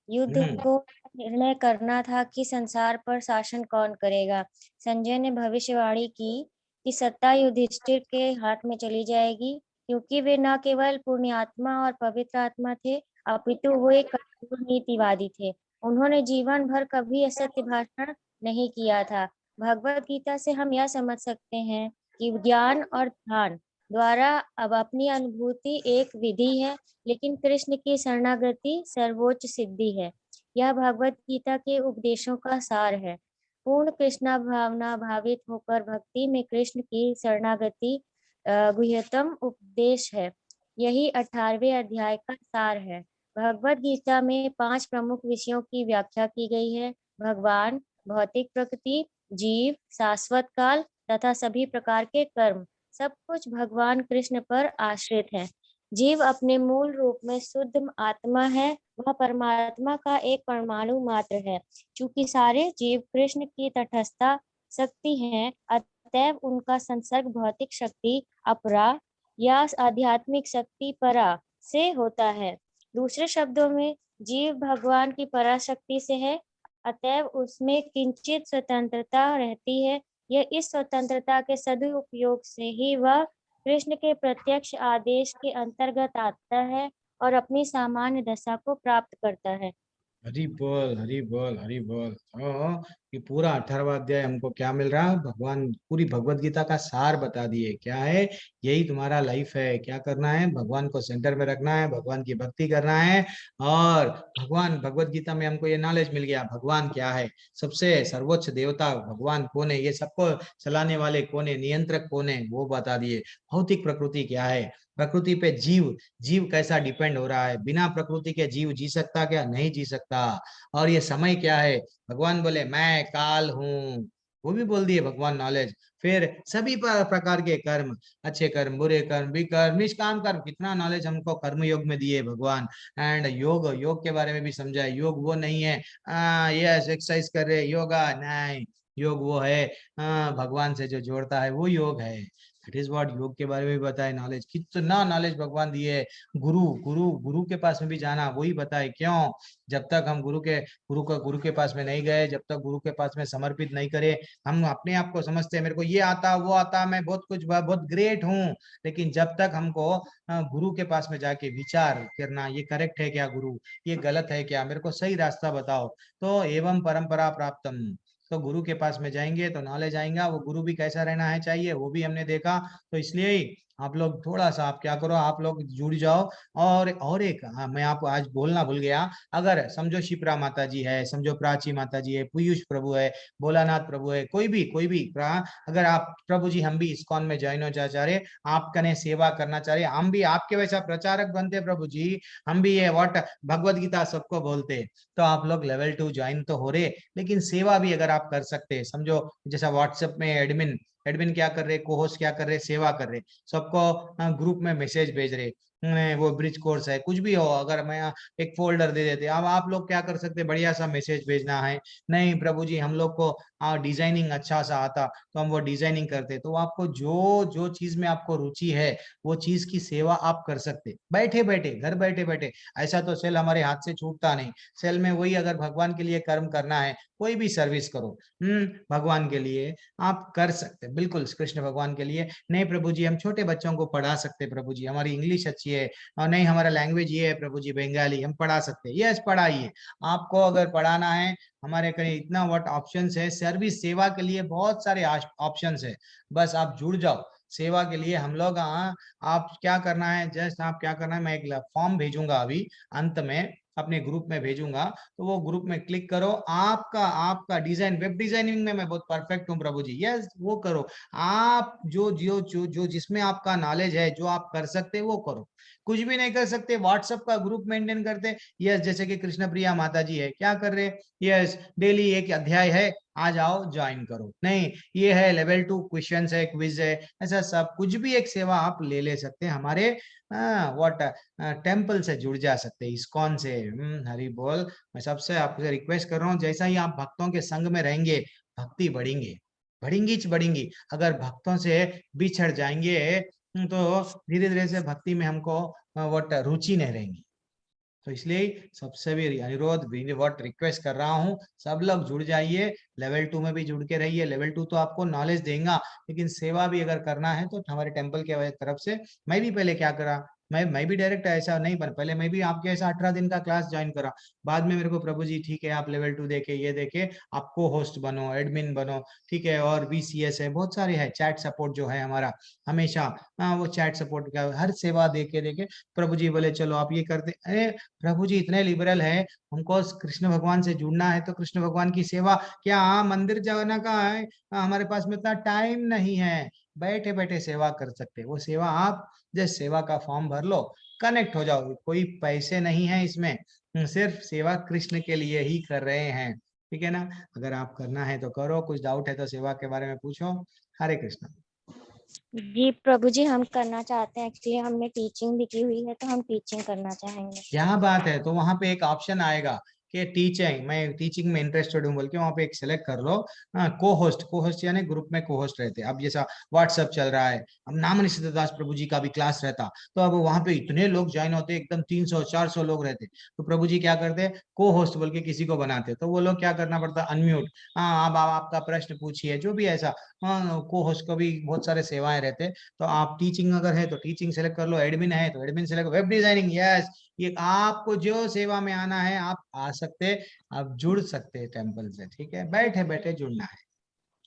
युद्ध को निर्णय करना था कि संसार पर शासन कौन करेगा। संजय ने भविष्यवाणी की कि सत्ता युधिष्ठिर के हाथ में चली जाएगी, क्योंकि वे न केवल पुण्यात्मा और पवित्र आत्मा थे, अपितु वो एक कठोर नीतिवादी थे। उन्होंने जीवन भर कभी असत्य भाषण नहीं किया था। भगवत गीता से हम यह समझ सकते हैं कि ज्ञान और ध्यान द्वारा अब अपनी अनुभूति एक विधि है, लेकिन कृष्ण की शरणागति सर्वोच्च सिद्धि है। यह भगवत गीता के उपदेशों का सार है। पूर्ण कृष्णा भावना भावित होकर भक्ति में कृष्ण की शरणागति गुह्यतम उपदेश है। यही 18वें अध्याय का सार है। भगवत गीता में 5 प्रमुख विषयों की व्याख्या की गई है: भगवान, भौतिक प्रकृति, जीव, शाश्वत काल तथा सभी प्रकार के कर्म। सब कुछ भगवान कृष्ण पर आश्रित है। जीव अपने मूल रूप में शुद्ध आत्मा है, वह परमात्मा का एक परमाणु मात्र है। चूंकि सारे जीव कृष्ण की तटस्था शक्ति हैं, अतएव उनका संसर्ग भौतिक शक्ति अपरा या आध्यात्मिक शक्ति परा से होता है। दूसरे शब्दों में, जीव भगवान की पराशक्ति से है, अतएव उसमें किंचित स्वतंत्रता रहती है। यह इस स्वतंत्रता के सदुपयोग से ही वह कृष्ण के प्रत्यक्ष आदेश के अंतर्गत आता है और अपनी सामान्य दशा को प्राप्त करता है। हरि बोल, हरि बोल, हरि बोल। तो ये पूरा 18वां अध्याय हमको क्या मिल रहा? भगवान पूरी भगवत गीता का सार बता दिए। क्या है? यही तुम्हारा लाइफ है। क्या करना है? भगवान को सेंटर में रखना है, भगवान की भक्ति करना है। और भगवान, भगवत गीता में हमको ये नॉलेज मिल गया भगवान क्या है, सबसे सर्वोच्च देवता भगवान कौन है, ये सबको चलाने वाले कौन है, नियंत्रक कौन है, वो बता दिए। भौतिक प्रकृति क्या है, प्रकृति पे जीव जीव कैसा डिपेंड हो रहा है, बिना प्रकृति के जीव जी सकता क्या? नहीं जी सकता। और ये समय क्या है, भगवान बोले मैं काल हूँ, वो भी बोल दिए भगवान नॉलेज। फिर सभी प्रकार के कर्म, अच्छे कर्म, बुरे कर्म, विकर्म, निष्काम कर्म, कितना नॉलेज हमको कर्म योग में दिए भगवान। एंड योग, योग के बारे में भी समझाए। योग वो नहीं है यस एक्सरसाइज कर रहे योगा, नहीं। योग वो है भगवान से जो जोड़ता है, वो योग है। इट इज व्हाट, योग के बारे में भी बताए नॉलेज। कितना नॉलेज भगवान दिए। गुरु गुरु गुरु के पास में भी जाना, वही बताए। क्यों? जब तक हम गुरु के पास में नहीं गए, जब तक गुरु के पास में समर्पित नहीं करे, हम अपने आप को समझते हैं मेरे को ये आता वो आता, मैं बहुत कुछ बहुत ग्रेट हूँ। लेकिन जब तक हमको गुरु के पास में जाके विचार करना, ये करेक्ट है क्या गुरु, ये गलत है क्या, मेरे को सही रास्ता बताओ, तो एवं परंपरा प्राप्तम। तो गुरु के पास में जाएंगे तो नॉलेज आएगा। वो गुरु भी कैसा रहना है चाहिए, वो भी हमने देखा। तो इसलिए ही आप लोग थोड़ा सा, आप क्या करो, आप लोग जुड़ जाओ। और एक मैं आपको आज बोलना भूल गया। अगर समझो शिप्रा माता जी है, समझो प्राची माता जी है, पीयूष प्रभु है, भोलानाथ प्रभु है, कोई भी अगर आप प्रभु जी हम भी इस्कॉन में ज्वाइन हो जा रहे, आप कने सेवा करना चाह रहे, हम भी आपके वैसा प्रचारक बनते प्रभु जी, हम भी ये व्हाट भगवत गीता सबको बोलते, तो आप लोग लेवल 2 ज्वाइन तो हो रहे, लेकिन सेवा भी अगर आप कर सकते, समझो जैसा व्हाट्सएप में एडमिन एडमिन क्या कर रहे, कोहोस्ट क्या कर रहे, सेवा कर रहे, सबको ग्रुप में मैसेज भेज रहे, वो ब्रिज कोर्स है कुछ भी हो, अगर मैं एक फोल्डर दे देते, अब आप लोग क्या कर सकते, बढ़िया सा मैसेज भेजना है, नहीं प्रभु जी हम लोग को डिजाइनिंग अच्छा सा आता तो हम वो डिजाइनिंग करते, तो आपको जो जो चीज में आपको रुचि है वो चीज की सेवा आप कर सकते, बैठे बैठे, घर बैठे बैठे। ऐसा तो सेल हमारे हाथ से छूटता नहीं। सेल में वही, अगर भगवान के लिए कर्म करना है, कोई भी सर्विस करो भगवान के लिए आप कर सकते, बिल्कुल कृष्ण भगवान के लिए। नहीं प्रभु जी हम छोटे बच्चों को पढ़ा सकते, प्रभु जी हमारी इंग्लिश अच्छी है, और नहीं हमारा लैंग्वेज ये है प्रभु जी बंगाली, हम पढ़ा सकते, यस पढ़ाइए। आपको अगर पढ़ाना है, हमारे करीब इतना व्हाट ऑप्शंस है, सर्विस सेवा के लिए बहुत सारे ऑप्शंस है, बस आप जुड़ जाओ सेवा के लिए। हम लोग आप क्या करना है, जस्ट आप क्या करना है, मैं एक फॉर्म भेजूंगा अभी अंत में, अपने ग्रुप में भेजूंगा, तो वो ग्रुप में क्लिक करो। आपका आपका डिजाइन, वेब डिजाइनिंग में मैं बहुत परफेक्ट हूँ प्रभु जी, यस वो करो। आप जो जो जो जो जिसमें आपका नॉलेज है, जो आप कर सकते वो करो। कुछ भी नहीं कर सकते, व्हाट्सएप का ग्रुप मेंटेन करते, यस जैसे कि कृष्ण प्रिया माता जी है, क्या कर रहे, यस डेली एक अध्याय है, आ जाओ ज्वाइन करो, नहीं ये है लेवल 2 क्वेश्चन है, क्विज है, ऐसा सब कुछ भी एक सेवा आप ले सकते हैं हमारे व्हाट टेम्पल से जुड़ जा सकते हैं, इस्कॉन से। हरि बोल। मैं सबसे आपसे रिक्वेस्ट कर रहा हूँ, जैसा ही आप भक्तों के संग में रहेंगे भक्ति बढ़ेंगे, बढ़ेंगी। अगर भक्तों से बिछड़ जाएंगे तो धीरे धीरे से भक्ति में हमको व्हाट रुचि नहीं रहेंगी। तो इसलिए सबसे भी अनुरोध व्हाट रिक्वेस्ट कर रहा हूँ, सब लोग जुड़ जाइए, लेवल 2 में भी जुड़ के रहिए। लेवल 2 तो आपको नॉलेज देगा, लेकिन सेवा भी अगर करना है तो हमारे टेम्पल के तरफ से, मैं भी पहले क्या करा, मैं भी डायरेक्ट ऐसा नहीं बन, पहले मैं भी आपके ऐसा 18 दिन का क्लास ज्वाइन करा, बाद में मेरे को प्रभु जी ठीक है आप लेवल 2 देखे, ये देखे आपको होस्ट बनो, एडमिन बनो, ठीक है, और VCS है, बहुत सारे है, चैट सपोर्ट जो है हमारा हमेशा, वो चैट सपोर्ट का हर सेवा देखे प्रभु जी बोले चलो आप ये करते। अरे प्रभु जी इतने लिबरल है, हमको कृष्ण भगवान से जुड़ना है तो कृष्ण भगवान की सेवा क्या मंदिर जाना का है, हमारे पास में इतना टाइम नहीं है, बैठे बैठे सेवा कर सकते, वो सेवा आप जैसे सेवा का फॉर्म भर लो, कनेक्ट हो जाओ, कोई पैसे नहीं है इसमें, सिर्फ सेवा कृष्ण के लिए ही कर रहे हैं, ठीक है ना। अगर आप करना है तो करो, कुछ डाउट है तो सेवा के बारे में पूछो। हरे कृष्ण। जी प्रभु जी, हम करना चाहते हैं, एक्चुअली हमने टीचिंग भी की हुई है तो हम टीचिंग करना चाहेंगे। क्या बात है, तो वहां पे एक ऑप्शन आएगा कि टीचिंग, मैं टीचिंग में इंटरेस्टेड हूँ बोल के वहां पे एक सेलेक्ट कर लो, को होस्ट यानी ग्रुप में को होस्ट रहते, अब जैसा व्हाट्सएप चल रहा है, अब नामनी सिद्धदास प्रभु जी का भी क्लास रहता, तो अब वहां पे इतने लोग ज्वाइन होते, एकदम 300-400 लोग रहते, तो प्रभु जी क्या करते, को होस्ट बोल के किसी को बनाते, तो वो लोग क्या करना पड़ता, अनम्यूट, हाँ अब आप आपका प्रश्न पूछिए, जो भी ऐसा, को होस्ट को भी बहुत सारे सेवाएं रहते, तो आप टीचिंग अगर है तो टीचिंग सेलेक्ट कर लो, एडमिन है तो admin select, web designing, yes, ये आपको जो सेवा में आना है आप आ सकते, आप जुड़ सकते टेम्पल से, ठीक है, बैठे बैठे जुड़ना है,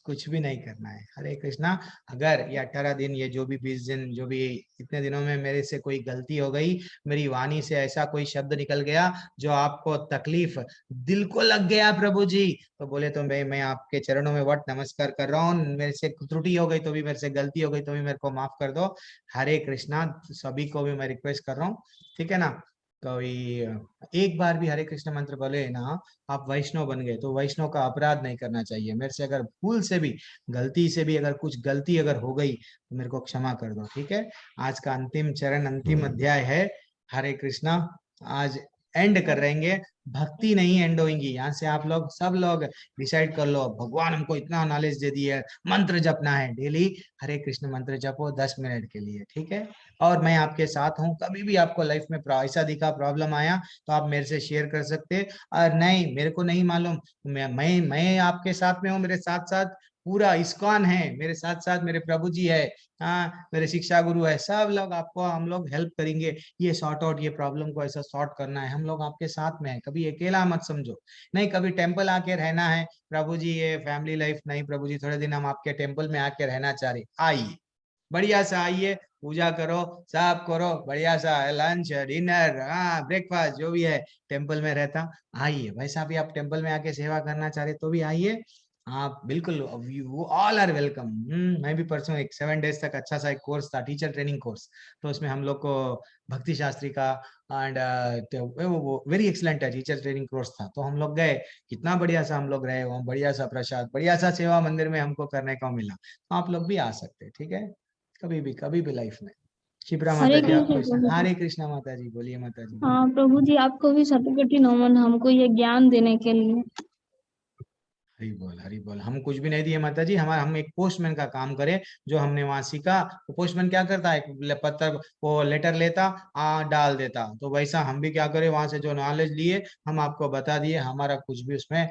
कुछ भी नहीं करना है। हरे कृष्णा। अगर ये 18 दिन, ये जो भी 20 दिन, जो भी इतने दिनों में मेरे से कोई गलती हो गई, मेरी वाणी से ऐसा कोई शब्द निकल गया जो आपको तकलीफ दिल को लग गया प्रभु जी, तो बोले तो मैं आपके चरणों में वट नमस्कार कर रहा हूँ, मेरे से त्रुटि हो गई तो भी, मेरे से गलती हो गई तो भी मेरे को माफ कर दो। हरे कृष्णा। सभी को भी मैं रिक्वेस्ट कर रहा हूँ, ठीक है ना। कोई एक बार भी हरे कृष्ण मंत्र बोले ना, आप वैष्णव बन गए, तो वैष्णव का अपराध नहीं करना चाहिए, मेरे से अगर भूल से भी, गलती से भी अगर कुछ गलती अगर हो गई तो मेरे को क्षमा कर दो, ठीक है। आज का अंतिम चरण, अंतिम अध्याय है। हरे कृष्णा। आज एंड कर रहेंगे, भक्ति नहीं एंड होगी, यहाँ से आप लोग सब लोग डिसाइड कर लो, भगवान हमको इतना नॉलेज दे दिया है, मंत्र जपना है डेली, हरे कृष्ण मंत्र जपो 10 मिनट के लिए, ठीक है। और मैं आपके साथ हूँ, कभी भी आपको लाइफ में ऐसा दिखा प्रॉब्लम आया तो आप मेरे से शेयर कर सकते, और नहीं मेरे को नहीं मालूम, मैं आपके साथ में हूँ, मेरे साथ साथ पूरा इस्कॉन है, मेरे साथ साथ मेरे प्रभु जी है, हाँ मेरे शिक्षा गुरु है, सब लोग आपको, हम लोग हेल्प करेंगे, ये सॉर्ट आउट, ये प्रॉब्लम को ऐसा सॉर्ट करना है, हम लोग आपके साथ में है, कभी अकेला मत समझो, नहीं कभी टेम्पल आके रहना है प्रभु जी, ये फैमिली लाइफ नहीं प्रभु जी, थोड़े दिन हम आपके टेम्पल में आके रहना चाह रहे, आइए बढ़िया सा, आइए पूजा करो, सब करो, बढ़िया सा लंच डिनर, हाँ ब्रेकफास्ट जो भी है टेम्पल में रहता, आइए, वैसा भी आप टेम्पल में आके सेवा करना चाह रहे तो भी आइए, आप बिल्कुल, वो ऑल आर वेलकम। मैं भी परसों एक 7 डेज तक अच्छा सा एक कोर्स था, टीचर ट्रेनिंग कोर्स, तो उसमें हम लोग को भक्ति शास्त्री का एंड वो वेरी एक्सलेंट है, टीचर ट्रेनिंग कोर्स था, तो हम लोग गए, कितना बढ़िया सा हम लोग रहे, वहाँ बढ़िया सा प्रसाद, बढ़िया सा सेवा मंदिर में हमको करने को मिला, आप लोग भी आ सकते, ठीक है, कभी भी लाइफ में। शिप्रा माता हरे जी कृष्ण आपको, प्रभु जी। हरे कृष्णा माता जी, बोलिए माता जी। हाँ प्रभु जी, आपको भी शतकोटि नमन, हमको ये ज्ञान देने के लिए। हरी बोल, हरी बोल। हम कुछ भी नहीं दिए माता जी, हम एक पोस्टमैन का काम करें, जो हमने वहां सीखा, तो पोस्टमैन क्या करता है, पत्र वो लेटर लेता, डाल देता, तो वैसा हम भी क्या करें, वहां से जो नॉलेज लिए हम आपको बता दिए, हमारा कुछ भी उसमें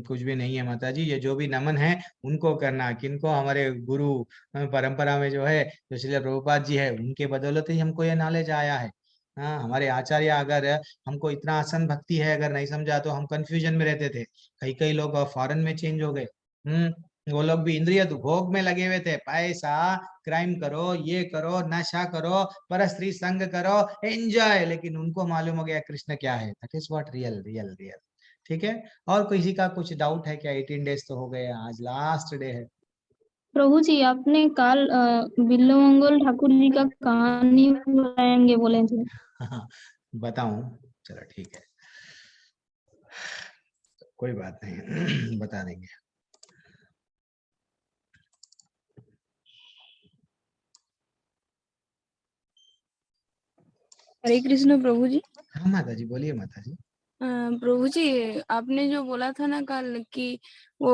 कुछ भी नहीं है माता जी, ये जो भी नमन है उनको करना, किनको, हमारे गुरु परंपरा में जो है, जो श्रील प्रभुपाद जी है, उनके बदौलत ही हमको ये नॉलेज आया है। हाँ हमारे आचार्य, अगर हमको इतना आसन भक्ति है अगर नहीं समझा तो हम कंफ्यूजन में रहते थे, कई कई लोग फॉरेन में चेंज हो गए, वो लोग भी इंद्रिय भोग में लगे हुए थे, पैसा, क्राइम करो, ये करो, नशा करो, पर स्त्री संग करो, एंजॉय, लेकिन उनको मालूम हो गया कृष्ण क्या है, that is what real real real, ठीक है। और किसी का कुछ डाउट है क्या, 18 डेज तो हो गए, आज लास्ट डे है। प्रभु जी, आपने कल बिल्वमंगल ठाकुर जी का कहानी बताएंगे बोले थे। बताऊं, चलो ठीक है, कोई बात नहीं बता देंगे। हरे कृष्ण प्रभु जी। हाँ माता जी, बोलिए माता जी। प्रभु जी, आपने जो बोला था ना कल कि वो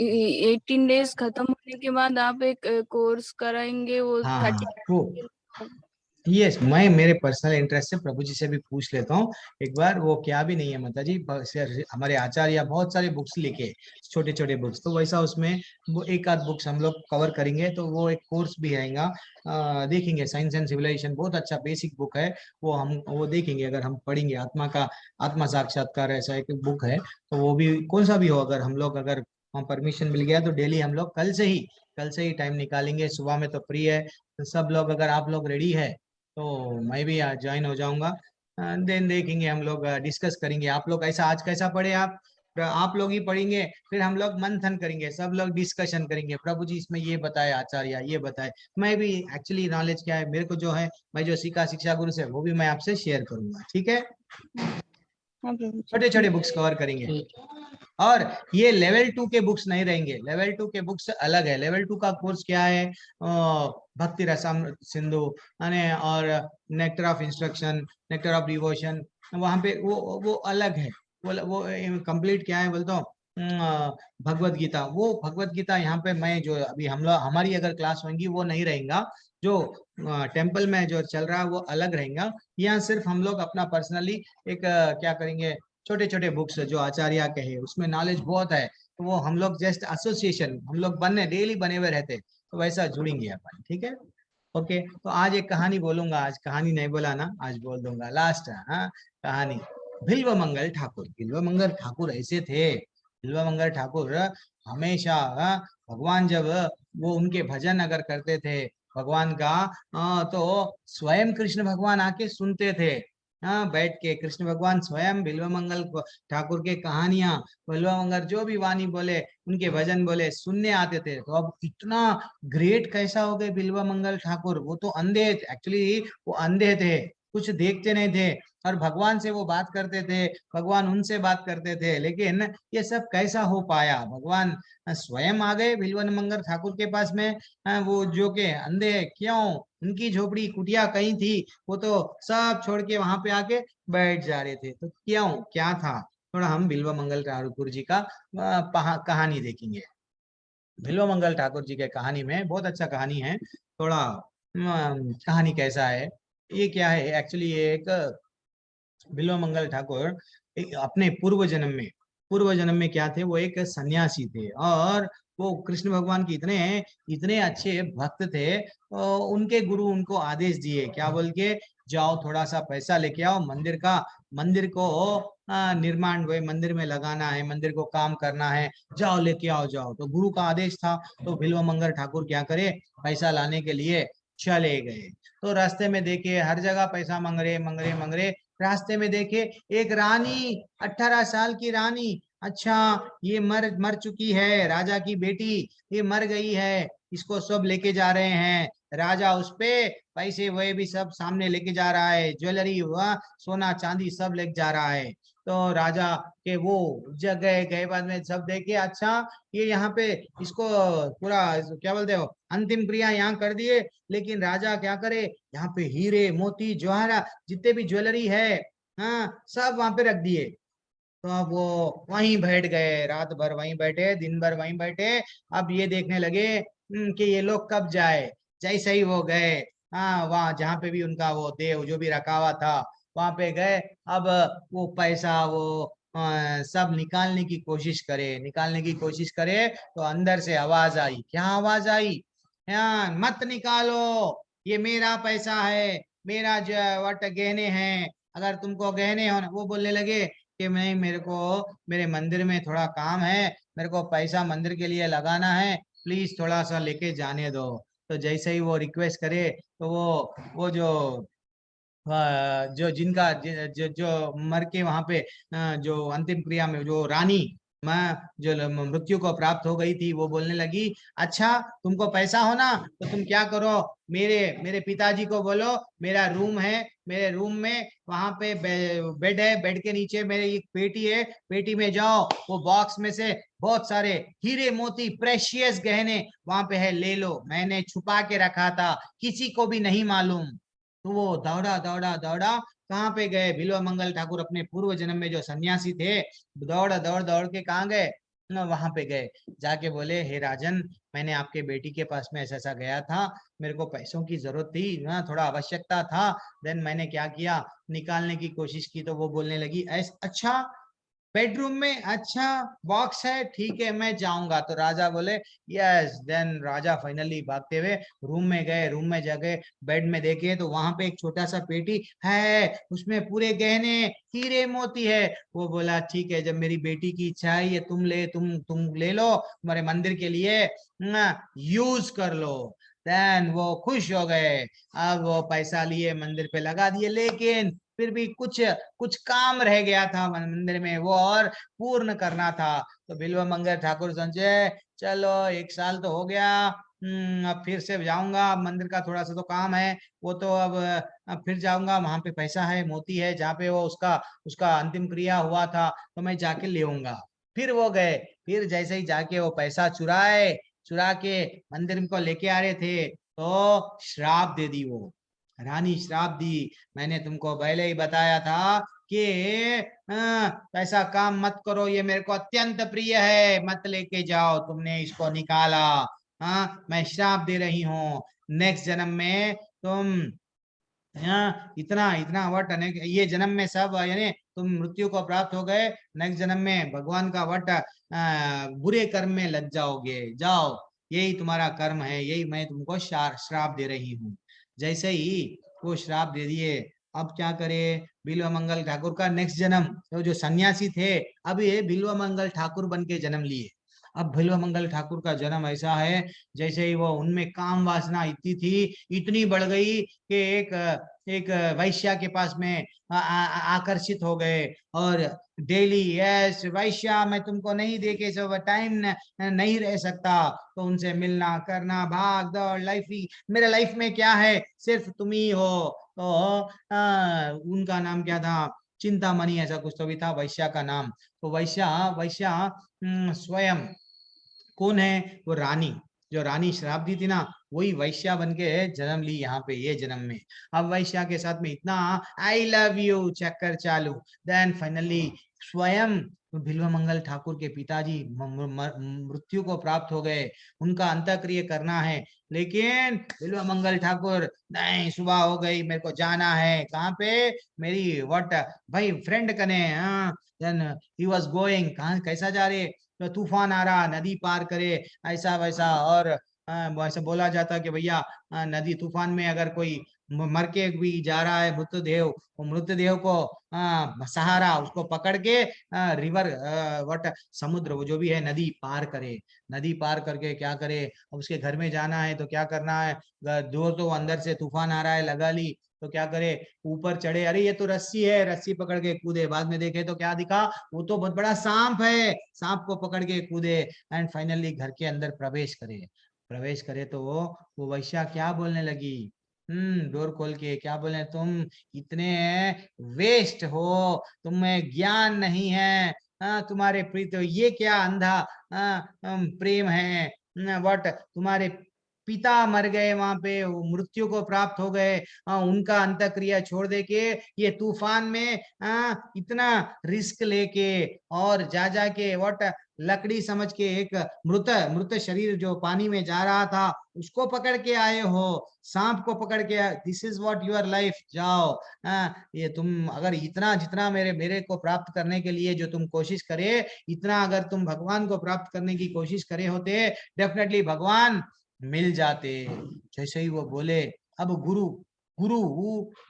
18 डेज खत्म होने के बाद आप एक कोर्स कराएंगे, वो हाँ 30। वो यस, मैं मेरे पर्सनल इंटरेस्ट से प्रभु जी से भी पूछ लेता हूँ एक बार। वो क्या भी नहीं है माता जी, हमारे आचार्य बहुत सारे बुक्स लिखे, छोटे छोटे बुक्स, तो वैसा उसमें वो एक आध बुक्स हम लोग कवर करेंगे, तो वो एक कोर्स भी रहेगा। देखेंगे, साइंस एंड सिविलाइजेशन बहुत अच्छा बेसिक बुक है, वो हम वो देखेंगे। अगर हम पढ़ेंगे आत्मा साक्षात्कार ऐसा एक बुक है, तो वो भी कौन सा भी हो, अगर हम लोग अगर परमिशन मिल गया तो डेली हम लोग कल से ही टाइम निकालेंगे। सुबह में तो फ्री है, तो सब लोग, अगर आप लोग रेडी है तो मैं भी ज्वाइन हो जाऊंगा। देन देखेंगे, हम लोग डिस्कस करेंगे। आप लोग ऐसा आज कैसा पढ़े, आप लोग ही पढ़ेंगे, फिर हम लोग मंथन करेंगे, सब लोग डिस्कशन करेंगे, प्रभु जी इसमें ये बताए, आचार्य ये बताए। मैं भी एक्चुअली नॉलेज क्या है मेरे को जो है, मैं जो सीखा शिक्षा गुरु से, वो भी मैं आपसे शेयर करूंगा। ठीक है, हाँ प्रभु जी, छोटे छोटे बुक्स कवर करेंगे। और ये लेवल 2 के बुक्स नहीं रहेंगे, लेवल 2 के बुक्स अलग है। लेवल 2 का कोर्स क्या है, भक्ति रसामृत सिंधु और nectar of instruction, nectar of devotion, वहां पे वो अलग है। वो कंप्लीट क्या है बोलता हूँ, भगवत गीता। वो भगवत गीता यहाँ पे मैं जो अभी हम लोग हमारी अगर क्लास होंगी वो नहीं रहेगा, जो टेम्पल में जो चल रहा है वो अलग रहेगा। यहाँ सिर्फ हम लोग अपना पर्सनली एक क्या करेंगे, छोटे छोटे बुक्स जो आचार्य के हैं, उसमें नॉलेज बहुत है, तो वो हम लोग जस्ट एसोसिएशन, हम लोग डेली बने हुए रहते, तो वैसा जुड़ेंगे अपन। ठीक है, ओके। तो आज एक कहानी बोलूंगा, आज कहानी नहीं बोला ना, आज बोल दूंगा लास्ट। हाँ, कहानी बिल्व मंगल ठाकुर। बिल्व मंगल ठाकुर ऐसे थे, बिल्व मंगल ठाकुर हमेशा भगवान जब वो उनके भजन अगर करते थे भगवान का, तो स्वयं कृष्ण भगवान आके सुनते थे। हाँ, बैठ के कृष्ण भगवान स्वयं बिल्व मंगल ठाकुर के कहानियां, बिल्व मंगल जो भी वाणी बोले, उनके भजन बोले, सुनने आते थे। तो अब इतना ग्रेट कैसा हो गए बिल्व मंगल ठाकुर, वो तो अंधे, एक्चुअली वो अंधे थे, कुछ देखते नहीं थे, और भगवान से वो बात करते थे, भगवान उनसे बात करते थे। लेकिन ये सब कैसा हो पाया, भगवान स्वयं आ गए बिल्व मंगल ठाकुर के पास में। वो जो के अंधे क्यों, उनकी झोपड़ी कुटिया कहीं थी, वो तो सब छोड़ के वहां पे आके बैठ जा रहे थे, तो क्यों, क्या था। थोड़ा हम बिल्व मंगल ठाकुर जी का कहानी देखेंगे। बिल्व मंगल ठाकुर जी के कहानी में बहुत अच्छा कहानी है। थोड़ा कहानी कैसा है, ये क्या है एक्चुअली, ये एक बिल्व मंगल ठाकुर अपने पूर्व जन्म में क्या थे, वो एक सन्यासी थे, और वो कृष्ण भगवान के इतने इतने अच्छे भक्त थे। उनके गुरु उनको आदेश दिए, क्या बोल के, जाओ थोड़ा सा पैसा लेके आओ, मंदिर को निर्माण, वही मंदिर में लगाना है, मंदिर को काम करना है, जाओ लेके आओ जाओ। तो गुरु का आदेश था, तो बिल्व मंगल ठाकुर क्या करे, पैसा लाने के लिए चले गए। तो रास्ते में देखे हर जगह पैसा मंग रहे। रास्ते में देखे एक रानी, 18 साल की रानी, अच्छा ये मर चुकी है, राजा की बेटी, ये मर गई है, इसको सब लेके जा रहे हैं। राजा उस पे पैसे वह भी सब सामने लेके जा रहा है, ज्वेलरी वह सोना चांदी सब लेके जा रहा है। तो राजा के वो जगह गए बाद में सब देखे, अच्छा ये यहाँ पे इसको पूरा क्या बोलते हो, अंतिम क्रिया यहाँ कर दिए। लेकिन राजा क्या करे, यहाँ पे हीरे मोती जवाहरात जितने भी ज्वेलरी है, हाँ सब वहां पे रख दिए। तो अब वो वहीं बैठ गए, रात भर वहीं बैठे, दिन भर वहीं बैठे। अब ये देखने लगे कि ये लोग कब जाए। जैसे ही वो गए, हाँ वहां जहाँ पे भी उनका वो देव जो भी रखा हुआ था, वहां पे गए। अब वो पैसा वो सब निकालने की कोशिश करे, तो अंदर से आवाज आई। क्या आवाज आई, हाँ मत निकालो, ये मेरा पैसा है, मेरा जो वट गहने हैं, अगर तुमको गहने हो। वो बोलने लगे कि मैं, मेरे को मेरे मंदिर में थोड़ा काम है, मेरे को पैसा मंदिर के लिए लगाना है, प्लीज थोड़ा सा लेके जाने दो। तो जैसे ही वो रिक्वेस्ट करे, तो वो जो जिनका जो मर के वहां पे जो अंतिम क्रिया में जो रानी जो मृत्यु को प्राप्त हो गई थी, वो बोलने लगी, अच्छा तुमको पैसा हो ना, तो तुम क्या करो, मेरे पिताजी को बोलो, मेरा रूम है, मेरे रूम में वहां पे बेड है, बेड के नीचे मेरी एक पेटी है, पेटी में जाओ, वो बॉक्स में से बहुत सारे हीरे मोती प्रेशियस गहने वहां पे है, ले लो, मैंने छुपा के रखा था, किसी को भी नहीं मालूम। तो वो दौड़ा दौड़ा दौड़ा कहाँ पे गए, बिल्व मंगल ठाकुर अपने पूर्व जन्म में जो सन्यासी थे, दौड़ दौड़ दौड़ के कहाँ गए, वहां पे गए, जाके बोले हे राजन, मैंने आपके बेटी के पास में ऐसा ऐसा गया था, मेरे को पैसों की जरूरत थी ना, थोड़ा आवश्यकता था, देन मैंने क्या किया, निकालने की कोशिश की, तो वो बोलने लगी अच्छा बेडरूम में, अच्छा बॉक्स है, ठीक है मैं जाऊंगा। तो राजा बोले यस। देन राजा फाइनली भागते हुए रूम में गए, रूम में जाके बेड में देखे तो वहां पे एक छोटा सा पेटी है, उसमें पूरे गहने हीरे मोती है। वो बोला ठीक है, जब मेरी बेटी की इच्छा है, ये तुम ले लो, तुम्हारे मंदिर के लिए यूज कर लो। देन वो खुश हो गए, अब वो पैसा लिए मंदिर पे लगा दिए, लेकिन फिर भी कुछ कुछ काम रह गया था मंदिर में, वो और पूर्ण करना था। तो बिल्व मंगल ठाकुर समझे चलो 1 साल तो हो गया, अब फिर से जाऊंगा, मंदिर का थोड़ा सा तो काम है, वो तो अब फिर जाऊंगा, वहां पे पैसा है, मोती है, जहाँ पे वो उसका उसका अंतिम क्रिया हुआ था, तो मैं जाके ले आऊंगा। फिर वो गए, फिर जैसे ही जाके वो पैसा चुरा के मंदिर को लेके आ रहे थे, तो श्राप दे दी वो रानी, श्राप दी, मैंने तुमको पहले ही बताया था कि ऐसा काम मत करो, ये मेरे को अत्यंत प्रिय है, मत लेके जाओ, तुमने इसको निकाला, हाँ मैं श्राप दे रही हूँ, नेक्स्ट जन्म में तुम इतना इतना वट अनेक, ये जन्म में सब यानी तुम मृत्यु को प्राप्त हो गए, नेक्स्ट जन्म में भगवान का वट बुरे कर्म में लग जाओगे, जाओ यही तुम्हारा कर्म है, यही मैं तुमको श्राप दे रही हूँ। जैसे ही वो श्राप दे दिए, अब क्या करे, बिल्व मंगल ठाकुर का नेक्स्ट जन्म, तो जो सन्यासी थे अब ये बिल्व मंगल ठाकुर बन के जन्म लिए। अब बिल्व मंगल ठाकुर का जन्म ऐसा है, जैसे ही वो उनमें काम वासना इतनी थी, इतनी बढ़ गई कि एक वैश्या के पास में आकर्षित हो गए, और डेली यस वैश्या, मैं तुमको नहीं देखे सब टाइम नहीं रह सकता, तो उनसे मिलना करना, भाग दौड़, लाइफ ही मेरे लाइफ में क्या है, सिर्फ तुम ही हो। तो उनका नाम क्या था, चिंतामणि ऐसा कुछ तो भी था वैश्या का नाम। तो वैश्या वैश्या स्वयं कौन है, वो रानी, जो रानी श्राप दी थी ना, वही वैश्या बन के जन्म ली यहाँ पे ये जन्म में। अब वैश्या के साथ में इतना आई लव यू चक्कर चालू, देन फाइनली स्वयं बिल्व मंगल ठाकुर के पिताजी मृत्यु को प्राप्त हो गए, उनका अंत्यक्रिया करना है, लेकिन बिल्व मंगल ठाकुर नहीं, सुबह हो गई, मेरे को जाना है, कहाँ पे, मेरी वट भाई फ्रेंड कने, देन ही वाज गोइंग, कहाँ कैसा जा रहे, तो तूफान आ रहा, नदी पार करे, ऐसा वैसा, और वैसे बोला जाता कि भैया नदी तूफान में अगर कोई मर के भी जा रहा है मृतदेह, वो मृतदेह को सहारा उसको पकड़ के रिवर वट समुद्र, वो जो भी है नदी पार करे, नदी पार करके क्या करे, अब उसके घर में जाना है तो क्या करना है, दूर तो अंदर से तूफान आ रहा है लगा ली, तो क्या करे, ऊपर चढ़े, अरे ये तो रस्सी है, रस्सी पकड़ के कूदे, बाद में देखे तो क्या दिखा, वो तो बहुत बड़ा सांप है, सांप को पकड़ के कूदे, एंड फाइनली घर के अंदर प्रवेश करे तो वो वैश्या क्या बोलने लगी, डोर खोल के क्या बोले, तुम इतने वेस्ट हो, तुम्हें ज्ञान नहीं है, तुम्हारे प्रीत ये क्या अंधा प्रेम है, वट तुम्हारे पिता मर गए वहां पे, वो मृत्यु को प्राप्त हो गए, उनका अंतक्रिया छोड़ दे के ये तूफान में इतना रिस्क लेके, और जा के वट लकड़ी समझ के एक मृत मृत शरीर जो पानी में जा रहा था उसको पकड़ के आए हो, सांप को पकड़ के, this is what your life, जाओ, ये तुम अगर इतना जितना मेरे मेरे को प्राप्त करने के लिए जो तुम कोशिश करे, इतना अगर तुम भगवान को प्राप्त करने की कोशिश करे होते, डेफिनेटली भगवान मिल जाते। जैसे ही वो बोले, अब गुरु गुरु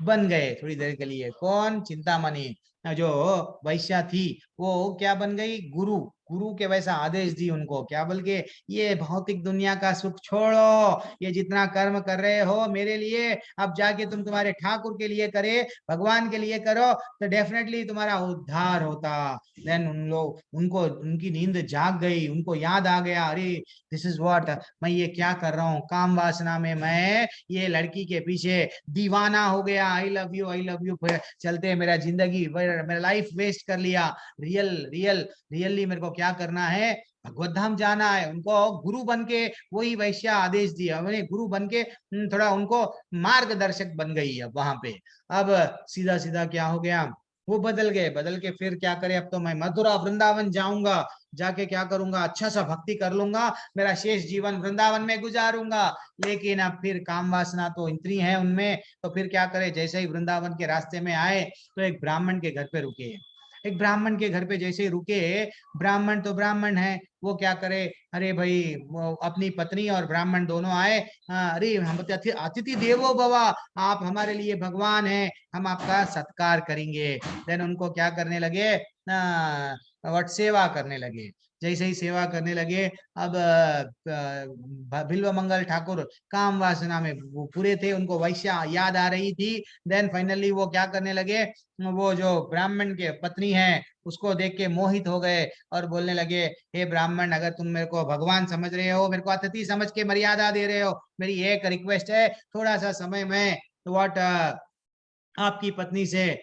बन गए थोड़ी देर के लिए, कौन, चिंतामणि, जो वैश्या थी वो क्या बन गई, गुरु, गुरु के वैसा आदेश दी उनको, क्या बोल के, ये भौतिक दुनिया का सुख छोड़ो, ये जितना कर्म कर रहे हो मेरे लिए, अब जाके तुम तुम्हारे ठाकुर के लिए करे, भगवान के लिए करो, तो डेफिनेटली तुम्हारा उद्धार होता। देन उन लोग उनको उनकी नींद जाग गई, उनको याद आ गया, अरे दिस इज व्हाट, मैं ये क्या कर रहा हूँ, काम वासना में मैं ये लड़की के पीछे दीवाना हो गया, आई लव यू चलते मेरा जिंदगी मेरा लाइफ वेस्ट कर लिया, रियली मेरे को क्या करना है, भगवत धाम जाना है, उनको गुरु बन के वही वैश्य आदेश दिया, मैंने गुरु बन के थोड़ा उनको मार्गदर्शक बन गई। अब वहां पे अब सीधा सीधा क्या हो गया, वो बदल के फिर क्या करे, अब तो मैं मथुरा वृंदावन जाऊंगा, जाके क्या करूंगा, अच्छा सा भक्ति कर लूंगा, मेरा शेष जीवन वृंदावन में गुजारूंगा। लेकिन अब फिर काम वासना तो इतनी है उनमें, तो फिर क्या करे, जैसे ही वृंदावन के रास्ते में आए तो एक ब्राह्मण के घर पे रुके। एक ब्राह्मण के घर पे जैसे ही रुके, ब्राह्मण तो ब्राह्मण है, वो क्या करे, अरे भाई वो अपनी पत्नी और ब्राह्मण दोनों आए, अरे हम अतिथि देवो भव, आप हमारे लिए भगवान हैं, हम आपका सत्कार करेंगे। देन उनको क्या करने लगे, वट सेवा करने लगे। जैसे ही सेवा करने लगे, अब बिल्व मंगल ठाकुर काम वासना में वो पूरे थे, उनको वैश्या याद आ रही थी। देन फाइनली वो क्या करने लगे, वो जो ब्राह्मण के पत्नी है उसको देख के मोहित हो गए और बोलने लगे, हे ब्राह्मण, अगर तुम मेरे को भगवान समझ रहे हो, मेरे को अतिथि समझ के मर्यादा दे रहे हो, मेरी एक रिक्वेस्ट है, थोड़ा सा समय में व्हाट आपकी पत्नी से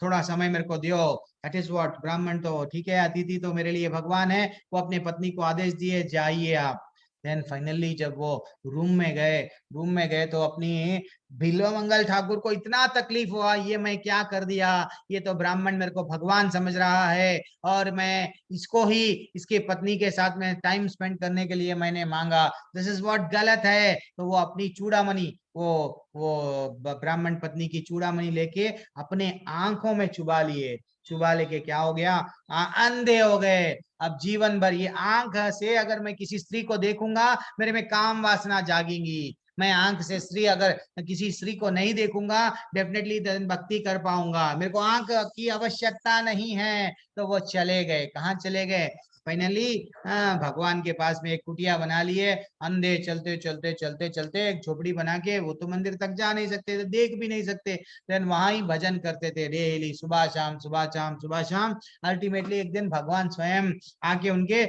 थोड़ा समय मेरे को दियो। दैट इज व्हाट, ब्राह्मण तो ठीक है, अतिथि तो मेरे लिए भगवान है, वो अपने पत्नी को आदेश दिए, जाइए आप। देन फाइनली जब वो रूम में गए तो अपनी बिल्व मंगल ठाकुर को इतना तकलीफ हुआ, ये मैं क्या कर दिया, ये तो ब्राह्मण मेरे को भगवान समझ रहा है और मैं इसको ही इसकी पत्नी के साथ में टाइम स्पेंड करने के लिए मैंने मांगा, दिस इज व्हाट, गलत है। तो वो अपनी चूड़ामणि, वो ब्राह्मण पत्नी की चूड़ामणि लेके अपने आंखों में चुबा लिए। चुबा लेके क्या हो गया, अंधे हो गए। अब जीवन भर ये आंख से अगर मैं किसी स्त्री को देखूंगा, मेरे में काम वासना जागेंगी। मैं आंख से स्त्री, अगर किसी स्त्री को नहीं देखूंगा, डेफिनेटली भक्ति कर पाऊंगा, मेरे को आंख की आवश्यकता नहीं है। तो वो चले गए, कहाँ चले गए, फाइनली भगवान के पास में एक कुटिया बना लिए, अंधे चलते चलते चलते चलते एक झोपड़ी बना के, वो तो मंदिर तक जा नहीं सकते, देख भी नहीं सकते, देन वहां ही भजन करते थे डेली, सुबह शाम सुबह शाम सुबह शाम। अल्टीमेटली एक दिन भगवान स्वयं आके उनके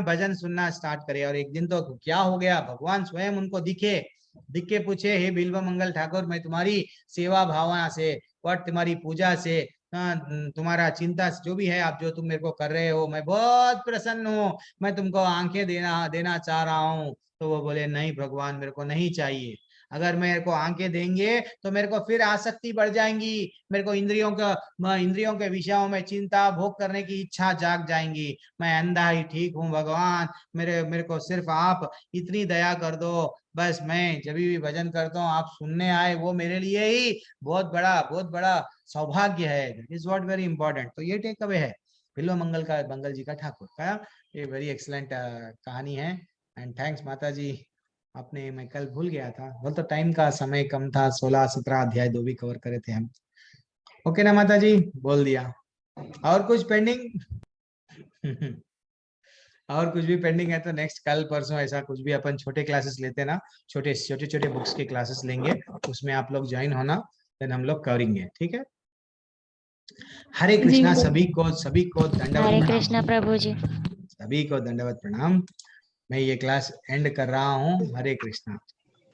भजन सुनना स्टार्ट करे। और एक दिन तो क्या हो गया, भगवान स्वयं उनको दिख के पूछे, हे बिल्व मंगल ठाकुर, मैं तुम्हारी सेवा भावना से और तुम्हारी पूजा से, तुम्हारा चिंता जो भी है, आप जो तुम मेरे को कर रहे हो, मैं बहुत प्रसन्न हूँ, मैं तुमको आंखें देना चाह रहा हूँ। तो वो बोले, नहीं भगवान, मेरे को नहीं चाहिए, अगर मेरे को आंखें देंगे तो मेरे को फिर आसक्ति बढ़ जाएंगी, मेरे को इंद्रियों के विषयों में चिंता भोग करने की इच्छा जाग जाएंगी, मैं अंधा ही ठीक हूँ भगवान, मेरे को सिर्फ आप इतनी दया कर दो, बस मैं जब भी भजन करता हूँ आप सुनने आए, वो मेरे लिए ही बहुत बड़ा सौभाग्य है। That is what very important. तो ये टेक अवे है बिल्व मंगल जी का ठाकुर का, ये वेरी एक्सलेंट कहानी है। एंड थैंक्स माता जी, आपने, मैं कल भूल गया था, बोल तो टाइम का समय कम था, 16-17 अध्याय 2 भी कवर करे थे हम। ओके ना माता जी, बोल दिया। और कुछ पेंडिंग और कुछ भी पेंडिंग है तो नेक्स्ट कल परसों ऐसा कुछ भी अपन छोटे क्लासेस लेते ना, छोटे बुक्स के क्लासेस लेंगे, उसमें आप लोग ज्वाइन होना, देन हम लोग करेंगे, ठीक है। हरे कृष्णा, सभी को दंडवत हरे प्रणाम। कृष्णा प्रभु जी। सभी को दंडवत प्रणाम। मैं ये क्लास एंड कर रहा हूँ। हरे कृष्णा।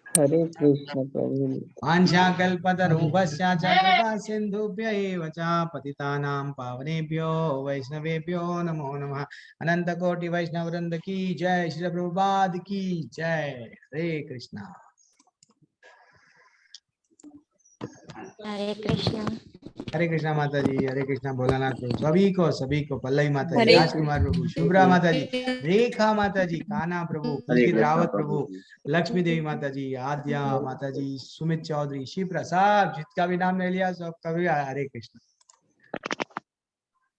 हरे कृष्ण प्रभु। वाञ्छाकल्पतरुभ्यश्च कृपा सिन्धुभ्य एव च पतितानां पावनेभ्यो वैष्णवेभ्यो नमो नमः। अनंत कोटि वैष्णव वृंद की जय, श्री प्रभुपाद की जय। हरे कृष्णा। हरे कृष्णा। हरे कृष्णा माता जी, हरे कृष्णा भोलानाथ प्रभु, सभी को पल्लवी माता जी, हरे राजकुमार प्रभु, शुभ्रा माता जी, रेखा माता जी, कान्हा प्रभु, पुलकित रावत प्रभु, लक्ष्मी देवी माता जी, आद्या माता जी, सुमित चौधरी, शिव प्रसाद, जिसका भी नाम ले लिया सबका भी हरे कृष्णा।